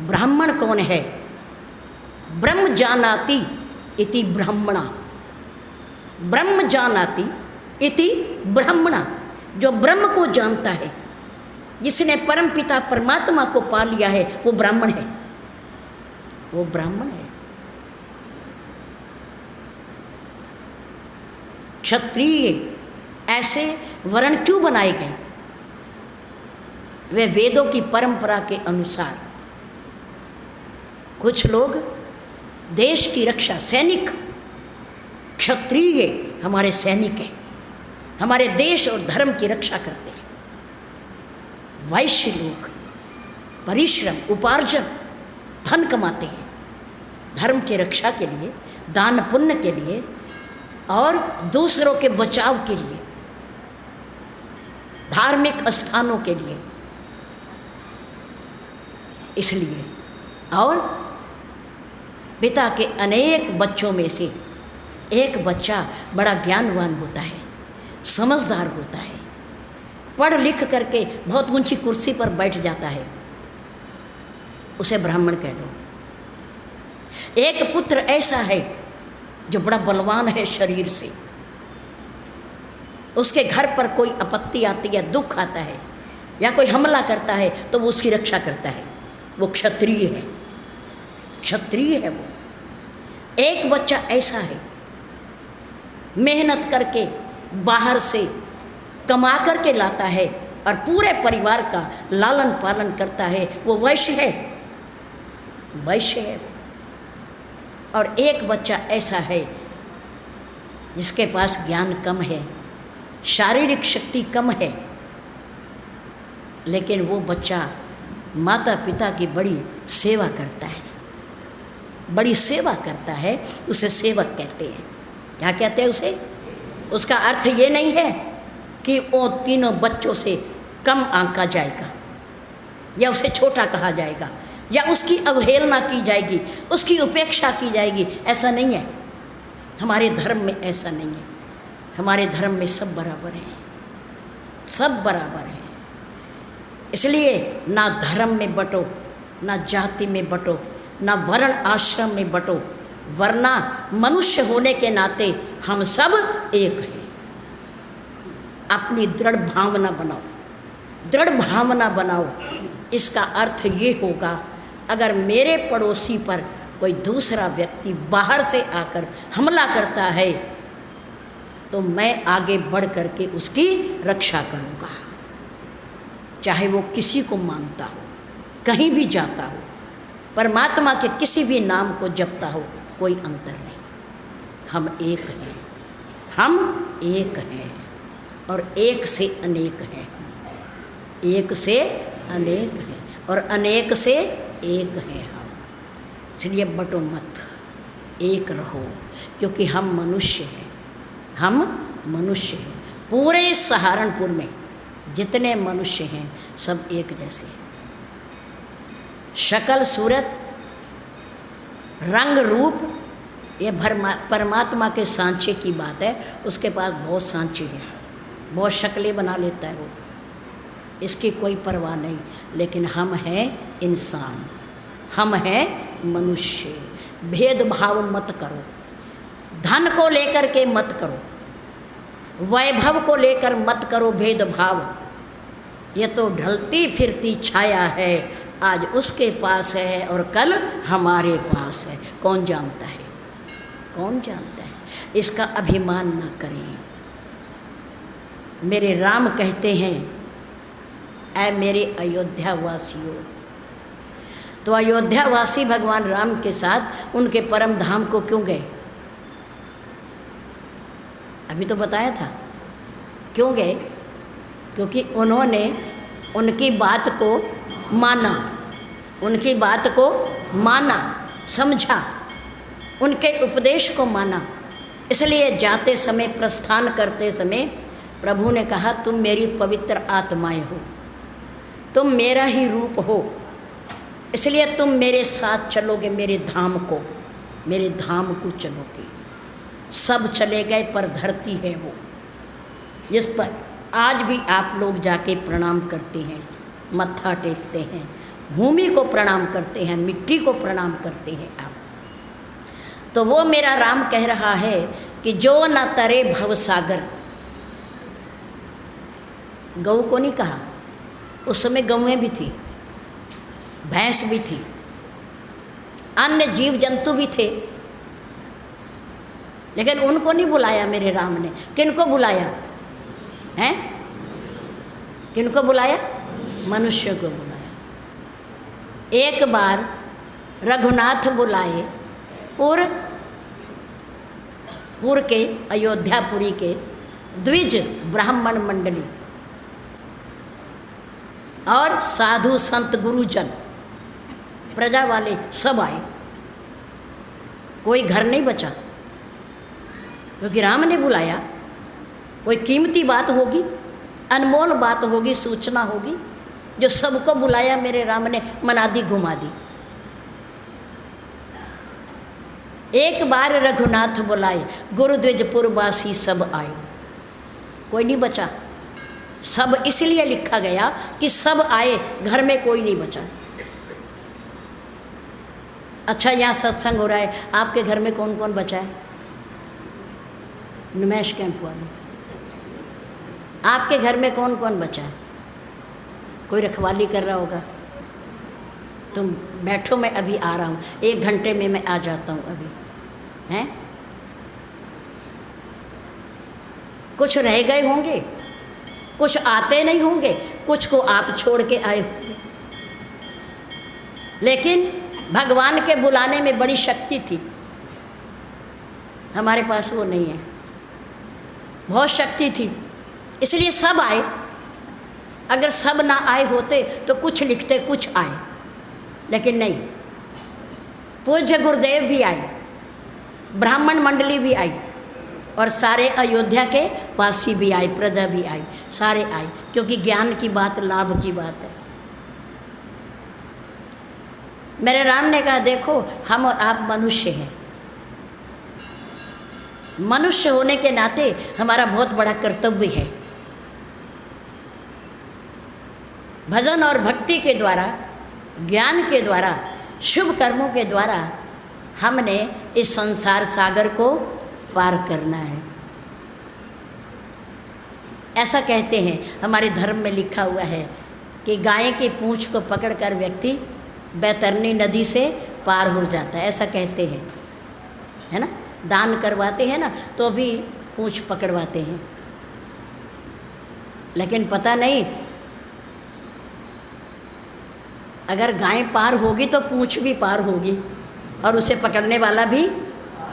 [SPEAKER 1] ब्राह्मण कौन है? ब्रह्म जानाति इति ब्राह्मणा, ब्रह्म जानाति इति ब्राह्मणा। जो ब्रह्म को जानता है, जिसने परम पिता परमात्मा को पा लिया है, वो ब्राह्मण है, वो ब्राह्मण है। क्षत्रिय ऐसे वर्ण क्यों बनाए गए? वे वेदों की परंपरा के अनुसार। कुछ लोग देश की रक्षा, सैनिक, क्षत्रिय हमारे सैनिक हैं, हमारे देश और धर्म की रक्षा करते हैं। वैश्य लोग परिश्रम, उपार्जन, धन कमाते हैं धर्म की रक्षा के लिए, दान पुण्य के लिए और दूसरों के बचाव के लिए, धार्मिक स्थानों के लिए। इसलिए और पिता के अनेक बच्चों में से एक बच्चा बड़ा ज्ञानवान होता है, समझदार होता है, पढ़ लिख करके बहुत ऊंची कुर्सी पर बैठ जाता है, उसे ब्राह्मण कह दो। एक पुत्र ऐसा है जो बड़ा बलवान है शरीर से, उसके घर पर कोई आपत्ति आती है, दुख आता है या कोई हमला करता है तो वो उसकी रक्षा करता है, वो क्षत्रिय है, क्षत्रिय है वो। एक बच्चा ऐसा है, मेहनत करके बाहर से कमा करके लाता है और पूरे परिवार का लालन पालन करता है, वो वैश्य है, वैश्य है वो। और एक बच्चा ऐसा है जिसके पास ज्ञान कम है, शारीरिक शक्ति कम है, लेकिन वो बच्चा माता पिता की बड़ी सेवा करता है, बड़ी सेवा करता है, उसे सेवक कहते हैं। क्या कहते हैं उसे? उसका अर्थ ये नहीं है कि वो तीनों बच्चों से कम आंका जाएगा या उसे छोटा कहा जाएगा या उसकी अवहेलना की जाएगी, उसकी उपेक्षा की जाएगी, ऐसा नहीं है। हमारे धर्म में ऐसा नहीं है। हमारे धर्म में सब बराबर हैं, सब बराबर हैं। इसलिए ना धर्म में बटो, ना जाति में बटो, ना वर्ण आश्रम में बटो, वरना मनुष्य होने के नाते हम सब एक हैं। अपनी दृढ़ भावना बनाओ, दृढ़ भावना बनाओ। इसका अर्थ ये होगा, अगर मेरे पड़ोसी पर कोई दूसरा व्यक्ति बाहर से आकर हमला करता है तो मैं आगे बढ़ करके उसकी रक्षा करूँगा, चाहे वो किसी को मानता हो, कहीं भी जाता हो, परमात्मा के किसी भी नाम को जपता हो, कोई अंतर नहीं। हम एक हैं, हम एक हैं और एक से अनेक हैं, एक से अनेक हैं और अनेक से एक हैं हम। इसलिए बटो मत, एक रहो, क्योंकि हम मनुष्य हैं, हम मनुष्य हैं। पूरे सहारनपुर में जितने मनुष्य हैं सब एक जैसे हैं। शक्ल सूरत रंग रूप ये परमात्मा के सांचे की बात है। उसके पास बहुत सांचे हैं, बहुत शक्लें बना लेता है वो, इसकी कोई परवाह नहीं। लेकिन हम हैं इंसान, हम हैं मनुष्य। भेदभाव मत करो, धन को लेकर के मत करो, वैभव को लेकर मत करो भेदभाव। ये तो ढलती फिरती छाया है, आज उसके पास है और कल हमारे पास है। कौन जानता है, कौन जानता है? इसका अभिमान ना करें। मेरे राम कहते हैं, ऐ मेरे अयोध्या वासियों। तो अयोध्यावासी भगवान राम के साथ उनके परम धाम को क्यों गए? अभी तो बताया था क्यों गए। क्योंकि उन्होंने उनकी बात को माना, उनकी बात को माना, समझा, उनके उपदेश को माना। इसलिए जाते समय, प्रस्थान करते समय प्रभु ने कहा, तुम मेरी पवित्र आत्माएं हो, तुम मेरा ही रूप हो, इसलिए तुम मेरे साथ चलोगे, मेरे धाम को, मेरे धाम को चलोगे। सब चले गए पर धरती है वो, जिस पर आज भी आप लोग जाके प्रणाम करते हैं, मत्था टेकते हैं, भूमि को प्रणाम करते हैं, मिट्टी को प्रणाम करते हैं आप। तो वो मेरा राम कह रहा है कि जो न तरे भवसागर। गऊ को नहीं कहा, उस समय गऊएं भी थी, भैंस भी थी, अन्य जीव जंतु भी थे, लेकिन उनको नहीं बुलाया मेरे राम ने। किनको बुलाया हैं? किनको बुलाया? मनुष्य को बुलाया। एक बार रघुनाथ बुलाए पुर के, अयोध्यापुरी के द्विज ब्राह्मण मंडली और साधु संत गुरुजन, प्रजा वाले सब आए। कोई घर नहीं बचा, क्योंकि राम ने बुलाया। कोई कीमती बात होगी, अनमोल बात होगी, सूचना होगी, जो सबको बुलाया मेरे राम ने, मनादी घुमा दी। एक बार रघुनाथ बुलाए, गुरुद्विजपुरवासी सब आए, कोई नहीं बचा। सब इसलिए लिखा गया कि सब आए, घर में कोई नहीं बचा। अच्छा यहाँ सत्संग हो रहा है, आपके घर में कौन कौन बचा है? नुमैश कैंप वाले, आपके घर में कौन कौन बचा है? कोई रखवाली कर रहा होगा? तुम बैठो, मैं अभी आ रहा हूँ, 1 घंटे में मैं आ जाता हूँ अभी, हैं? कुछ रह गए होंगे, कुछ आते नहीं होंगे, कुछ को आप छोड़ के आए होंगे, लेकिन भगवान के बुलाने में बड़ी शक्ति थी। हमारे पास वो नहीं है। बहुत शक्ति थी, इसलिए सब आए। अगर सब ना आए होते तो कुछ लिखते, कुछ आए, लेकिन नहीं। पूज्य गुरुदेव भी आए, ब्राह्मण मंडली भी आई, और सारे अयोध्या के वासी भी आए, प्रजा भी आई, सारे आए, क्योंकि ज्ञान की बात, लाभ की बात है। मेरे राम ने कहा, देखो हम और आप मनुष्य हैं, मनुष्य होने के नाते हमारा बहुत बड़ा कर्तव्य है, भजन और भक्ति के द्वारा, ज्ञान के द्वारा, शुभ कर्मों के द्वारा हमने इस संसार सागर को पार करना है। ऐसा कहते हैं, हमारे धर्म में लिखा हुआ है कि गाय की पूंछ को पकड़कर व्यक्ति बैतरनी नदी से पार हो जाता है, ऐसा कहते हैं, है ना? दान करवाते हैं ना, तो भी पूंछ पकड़वाते हैं, लेकिन पता नहीं अगर गाय पार होगी तो पूंछ भी पार होगी और उसे पकड़ने वाला भी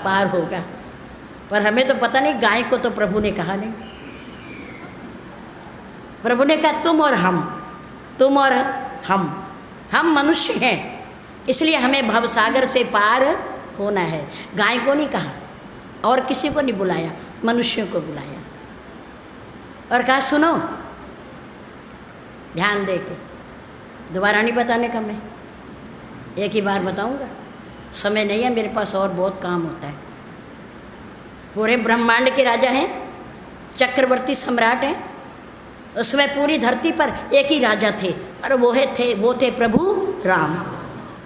[SPEAKER 1] पार होगा। पर हमें तो पता नहीं, गाय को तो प्रभु ने कहा नहीं। प्रभु ने कहा तुम और हम, तुम और हम मनुष्य हैं, इसलिए हमें भवसागर से पार होना है। गाय को नहीं कहा और किसी को नहीं बुलाया, मनुष्यों को बुलाया और कहा सुनो, ध्यान दे के। दोबारा नहीं बताने का, मैं एक ही बार बताऊंगा, समय नहीं है मेरे पास, और बहुत काम होता है। पूरे ब्रह्मांड के राजा हैं, चक्रवर्ती सम्राट हैं, उसमें पूरी धरती पर एक ही राजा थे, और वो थे प्रभु राम।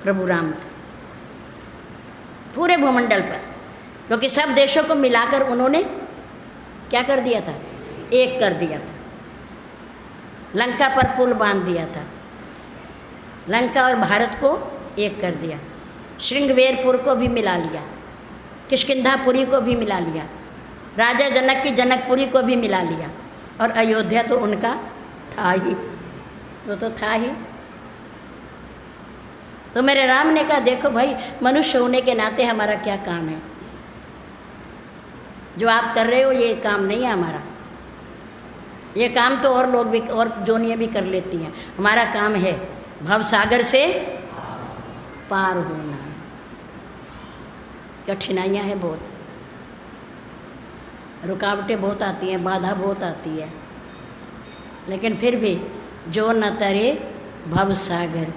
[SPEAKER 1] प्रभु राम थे पूरे भूमंडल पर, क्योंकि सब देशों को मिलाकर उन्होंने क्या कर दिया था? एक कर दिया था। लंका पर पुल बांध दिया था, लंका और भारत को एक कर दिया, श्रृंगवेरपुर को भी मिला लिया, किष्किंधापुरी को भी मिला लिया, राजा जनक की जनकपुरी को भी मिला लिया, और अयोध्या तो उनका था ही, वो तो था ही। तो मेरे राम ने कहा देखो भाई, मनुष्य होने के नाते हमारा क्या काम है? जो आप कर रहे हो ये काम नहीं है हमारा, ये काम तो और लोग भी, और जोनियाँ भी कर लेती हैं। हमारा काम है भवसागर से पार होना। कठिनाइयाँ हैं बहुत, रुकावटें बहुत आती हैं, बाधा बहुत आती है, लेकिन फिर भी जो न तरे भवसागर,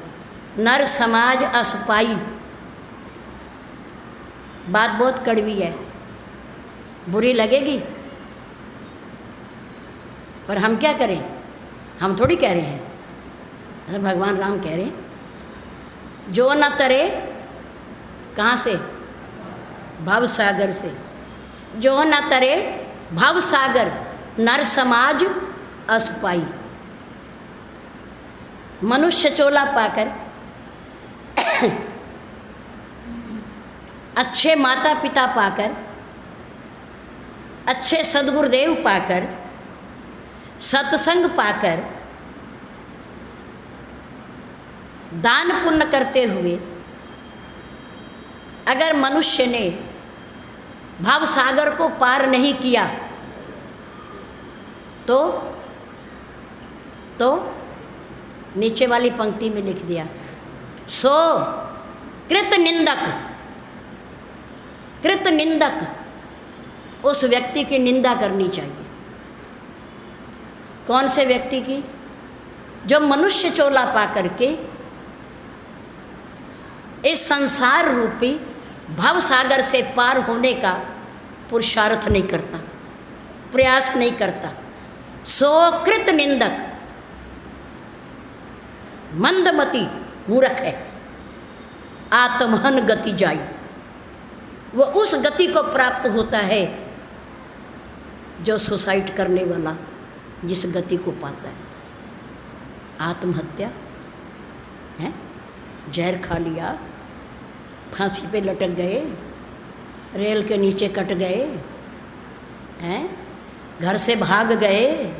[SPEAKER 1] नर समाज असपाई। बात बहुत कड़वी है, बुरी लगेगी, पर हम क्या करें? हम थोड़ी कह रहे हैं, भगवान राम कह रहे हैं जो न तरे, कहाँ से? भवसागर से। जो न तरे भवसागर, नर समाज असपाई। मनुष्य चोला पाकर, अच्छे माता पिता पाकर, अच्छे सद्गुरुदेव पाकर, सत्संग पाकर, दान पुण्य करते हुए अगर मनुष्य ने भवसागर को पार नहीं किया तो नीचे वाली पंक्ति में लिख दिया, सो कृत निंदक उस व्यक्ति की निंदा करनी चाहिए। कौन से व्यक्ति की? जो मनुष्य चोला पा करके इस संसार रूपी भवसागर से पार होने का पुरुषार्थ नहीं करता, प्रयास नहीं करता। सोकृत निंदक मंदमती मूर्ख है, आत्महन गति जाई। वो उस गति को प्राप्त होता है जो सुसाइड करने वाला जिस गति को पाता है। आत्महत्या है, जहर खा लिया, फांसी पे लटक गए, रेल के नीचे कट गए, हैं, घर से भाग गए,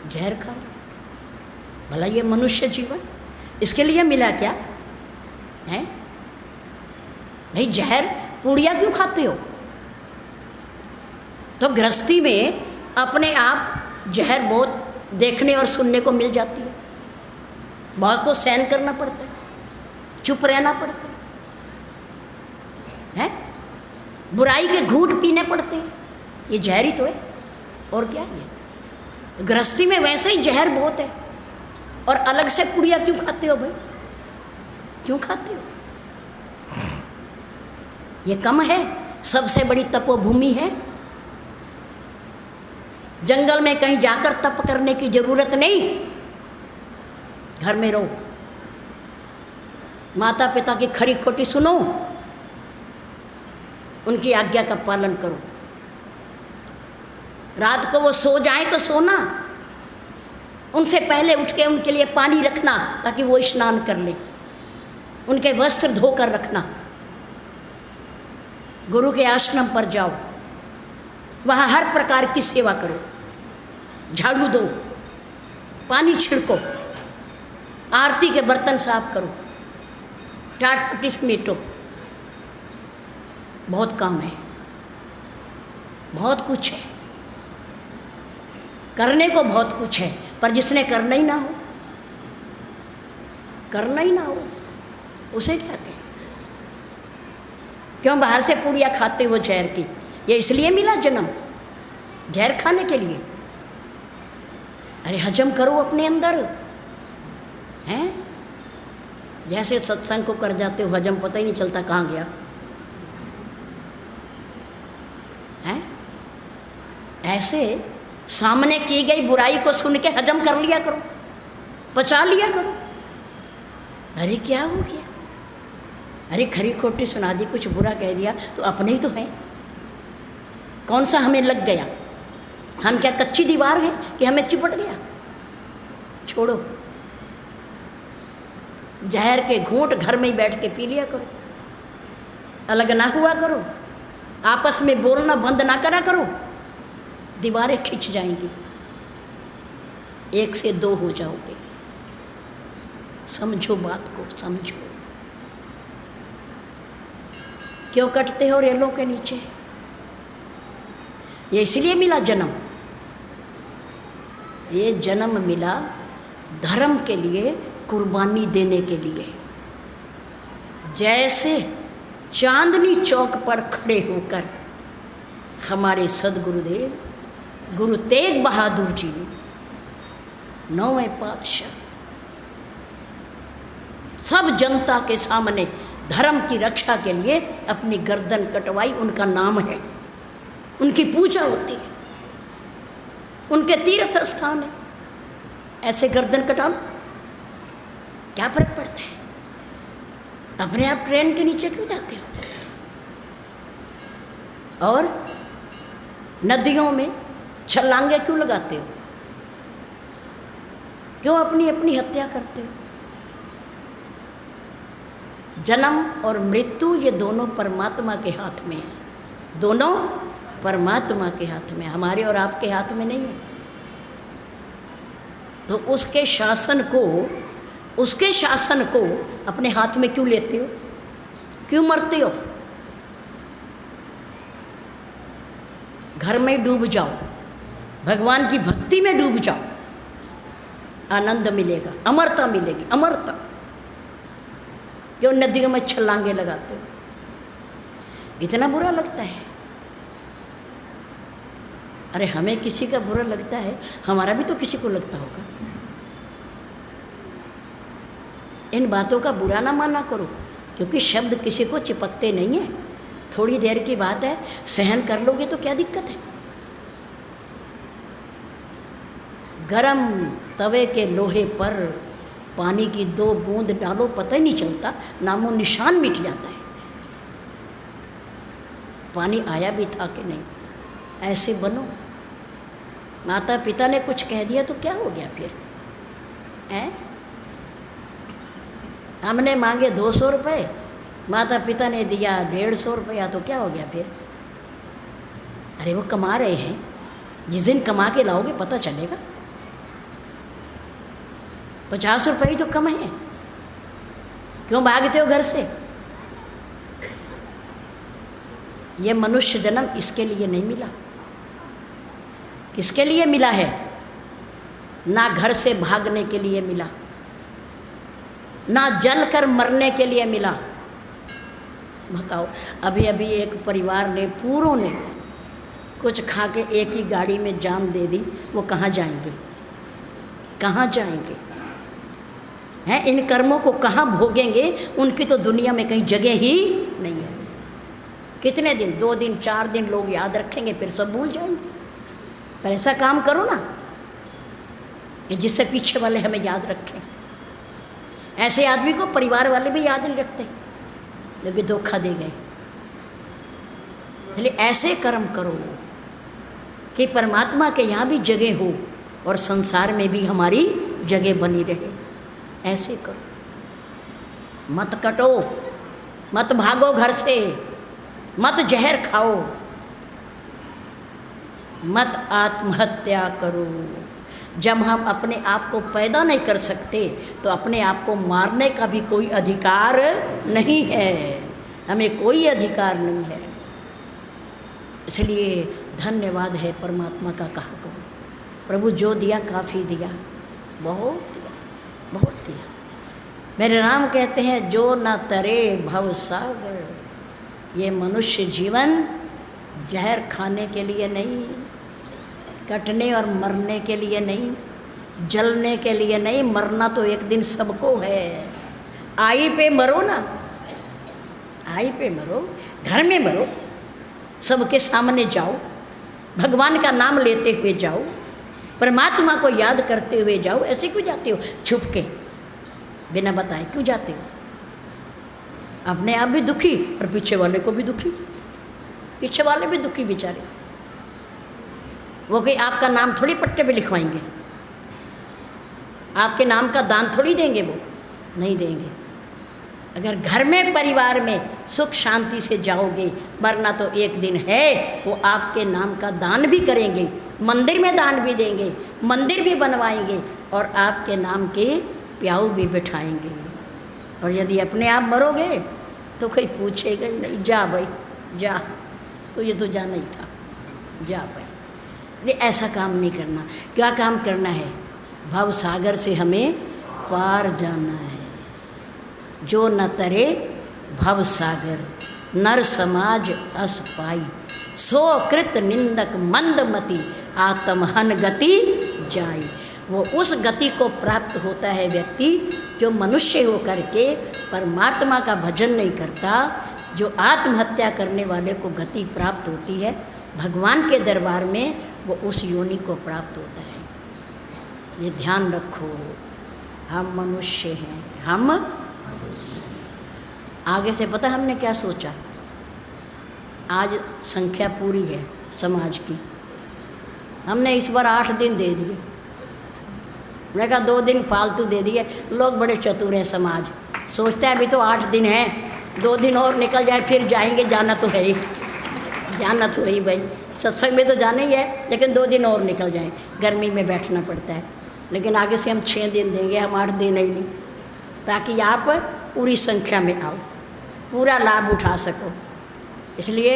[SPEAKER 1] जहर खा। भला ये मनुष्य जीवन इसके लिए मिला क्या है? भाई जहर पूड़िया क्यों खाते हो? तो गृहस्थी में अपने आप जहर बहुत देखने और सुनने को मिल जाती है। बहुत को सहन करना पड़ता है, चुप रहना पड़ता है, बुराई के घूंट पीने पड़ते हैं। ये जहर ही तो है, और क्या है? गृहस्थी में वैसे ही जहर बहुत है, और अलग से पुड़िया क्यों खाते हो भाई? क्यों खाते हो? ये कम है? सबसे बड़ी तपोभूमि है। जंगल में कहीं जाकर तप करने की जरूरत नहीं, घर में रहो, माता पिता की खरी खोटी सुनो, उनकी आज्ञा का पालन करो। रात को वो सो जाए तो सोना, उनसे पहले उठ के उनके लिए पानी रखना ताकि वो स्नान कर ले, उनके वस्त्र धोकर रखना। गुरु के आश्रम पर जाओ, वहाँ हर प्रकार की सेवा करो, झाड़ू दो, पानी छिड़को, आरती के बर्तन साफ करो, टाट पट्टी समेटो। बहुत काम है, बहुत कुछ है, करने को बहुत कुछ है, पर जिसने करना ही ना हो, करना ही ना हो, उसे क्या कहें? क्यों बाहर से पूड़ियाँ खाते हो जहर की? ये इसलिए मिला जन्म, जहर खाने के लिए? अरे हजम करो अपने अंदर, हैं? जैसे सत्संग को कर जाते हो हजम, पता ही नहीं चलता कहाँ गया, हैं? ऐसे सामने की गई बुराई को सुन के हजम कर लिया करो, पचा लिया करो। अरे क्या हो गया? अरे खरी खोटी सुना दी, कुछ बुरा कह दिया तो अपने ही तो हैं। कौन सा हमें लग गया? हम क्या कच्ची दीवार हैं कि हमें चिपट गया? छोड़ो, जहर के घूंट घर में ही बैठ के पी लिया करो, अलग ना हुआ करो, आपस में बोलना बंद ना करा करो, दीवारें खिंच जाएंगी, एक से दो हो जाओगे। समझो बात को, समझो। क्यों कटते हो रेलों के नीचे? ये इसलिए मिला जन्म, ये जन्म मिला धर्म के लिए, कुर्बानी देने के लिए। जैसे चांदनी चौक पर खड़े होकर हमारे सदगुरुदेव गुरु तेग बहादुर जी ने, 9वें पातशाह, सब जनता के सामने धर्म की रक्षा के लिए अपनी गर्दन कटवाई। उनका नाम है, उनकी पूजा होती है, उनके तीर्थ स्थान है। ऐसे गर्दन कटा लो, क्या फर्क पड़ता है? अपने आप ट्रेन के नीचे क्यों जाते हो? और नदियों में छलांगे क्यों लगाते हो? क्यों अपनी अपनी हत्या करते हो? जन्म और मृत्यु ये दोनों परमात्मा के हाथ में है, दोनों परमात्मा के हाथ में, हमारे और आपके हाथ में नहीं है। तो उसके शासन को अपने हाथ में क्यों लेते हो? क्यों मरते हो? घर में डूब जाओ, भगवान की भक्ति में डूब जाओ, आनंद मिलेगा, अमरता मिलेगी, अमरता। क्यों नदियों में छलांगे लगाते हो? इतना बुरा लगता है? अरे हमें किसी का बुरा लगता है, हमारा भी तो किसी को लगता होगा। इन बातों का बुरा ना माना करो, क्योंकि शब्द किसी को चिपकते नहीं है। थोड़ी देर की बात है, सहन कर लोगे तो क्या दिक्कत है? गरम तवे के लोहे पर पानी की 2 बूंद डालो पता ही नहीं चलता, नामो निशान मिट जाता है। पानी आया भी था कि नहीं। ऐसे बनो। माता पिता ने कुछ कह दिया तो क्या हो गया फिर हैं? हमने मांगे 200 रुपये, माता पिता ने दिया 150 रुपया, तो क्या हो गया फिर? अरे वो कमा रहे हैं, जिस दिन कमा के लाओगे पता चलेगा। 50 रुपये ही तो कम है, क्यों भागते हो घर से? ये मनुष्य जन्म इसके लिए नहीं मिला। किसके लिए मिला है? ना घर से भागने के लिए मिला, ना जल कर मरने के लिए मिला। बताओ, अभी अभी एक परिवार ने, पूरों ने कुछ खा के एक ही गाड़ी में जान दे दी, वो कहाँ जाएंगे? कहाँ जाएंगे हैं? इन कर्मों को कहाँ भोगेंगे? उनकी तो दुनिया में कहीं जगह ही नहीं है। कितने दिन, 2 दिन 4 दिन लोग याद रखेंगे, फिर सब भूल जाएंगे। पर ऐसा काम करो ना जिससे पीछे वाले हमें याद रखें। ऐसे आदमी को परिवार वाले भी याद नहीं रखते, लेकिन धोखा दे गए। इसलिए ऐसे कर्म करो कि परमात्मा के यहाँ भी जगह हो और संसार में भी हमारी जगह बनी रहे। ऐसे करो, मत कटो, मत भागो घर से, मत जहर खाओ, मत आत्महत्या करो। जब हम अपने आप को पैदा नहीं कर सकते तो अपने आप को मारने का भी कोई अधिकार नहीं है, हमें कोई अधिकार नहीं है। इसलिए धन्यवाद है परमात्मा का कहा को, प्रभु जो दिया काफ़ी दिया, बहुत दिया, बहुत दिया। मेरे राम कहते हैं, जो न तरे भव सागर, ये मनुष्य जीवन जहर खाने के लिए नहीं, कटने और मरने के लिए नहीं, जलने के लिए नहीं। मरना तो एक दिन सबको है। आई पे मरो ना, आई पे मरो, घर में मरो, सबके सामने जाओ, भगवान का नाम लेते हुए जाओ, परमात्मा को याद करते हुए जाओ। ऐसे क्यों जाते हो छुप के, बिना बताए क्यों जाते हो? अपने आप भी दुखी और पीछे वाले को भी दुखी, पीछे वाले भी दुखी बेचारे। वो कोई आपका नाम थोड़ी पट्टे पे लिखवाएंगे, आपके नाम का दान थोड़ी देंगे, वो नहीं देंगे। अगर घर में परिवार में सुख शांति से जाओगे, वरना तो एक दिन है वो आपके नाम का दान भी करेंगे, मंदिर में दान भी देंगे, मंदिर भी बनवाएंगे और आपके नाम के प्याऊ भी बिठाएंगे। और यदि अपने आप मरोगे तो कोई पूछेगा ही नहीं, जा भाई जा, तो ये तो जाना ही था, जा भाई। ऐसा काम नहीं करना। क्या काम करना है? भव सागर से हमें पार जाना है। जो न तरे भव सागर, नर समाज अस पाई, सो कृत निंदक मंदमति, आत्महन गति जाई। वो उस गति को प्राप्त होता है व्यक्ति जो मनुष्य होकर के परमात्मा का भजन नहीं करता। जो आत्महत्या करने वाले को गति प्राप्त होती है भगवान के दरबार में, वो उस योनि को प्राप्त होता है। ये ध्यान रखो, हम मनुष्य हैं। हम आगे से पता हमने क्या सोचा? आज संख्या पूरी है समाज की, हमने इस बार 8 दिन दे दिए। मैंने कहा 2 दिन फालतू दे दिए। लोग बड़े चतुर हैं समाज, सोचता है अभी तो 8 दिन है, 2 दिन और निकल जाए फिर जाएंगे, जाना तो है ही, जाना तो है ही भाई, सत्संग में तो जाना ही है, लेकिन 2 दिन और निकल जाएं, गर्मी में बैठना पड़ता है। लेकिन आगे से हम 6 दिन देंगे, हम 8 दिन ही नहीं, ताकि आप पूरी संख्या में आओ, पूरा लाभ उठा सको। इसलिए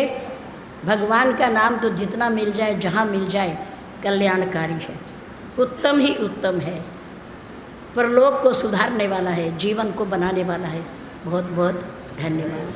[SPEAKER 1] भगवान का नाम तो जितना मिल जाए, जहाँ मिल जाए, कल्याणकारी है, उत्तम ही उत्तम है, परलोक को सुधारने वाला है, जीवन को बनाने वाला है। बहुत बहुत धन्यवाद।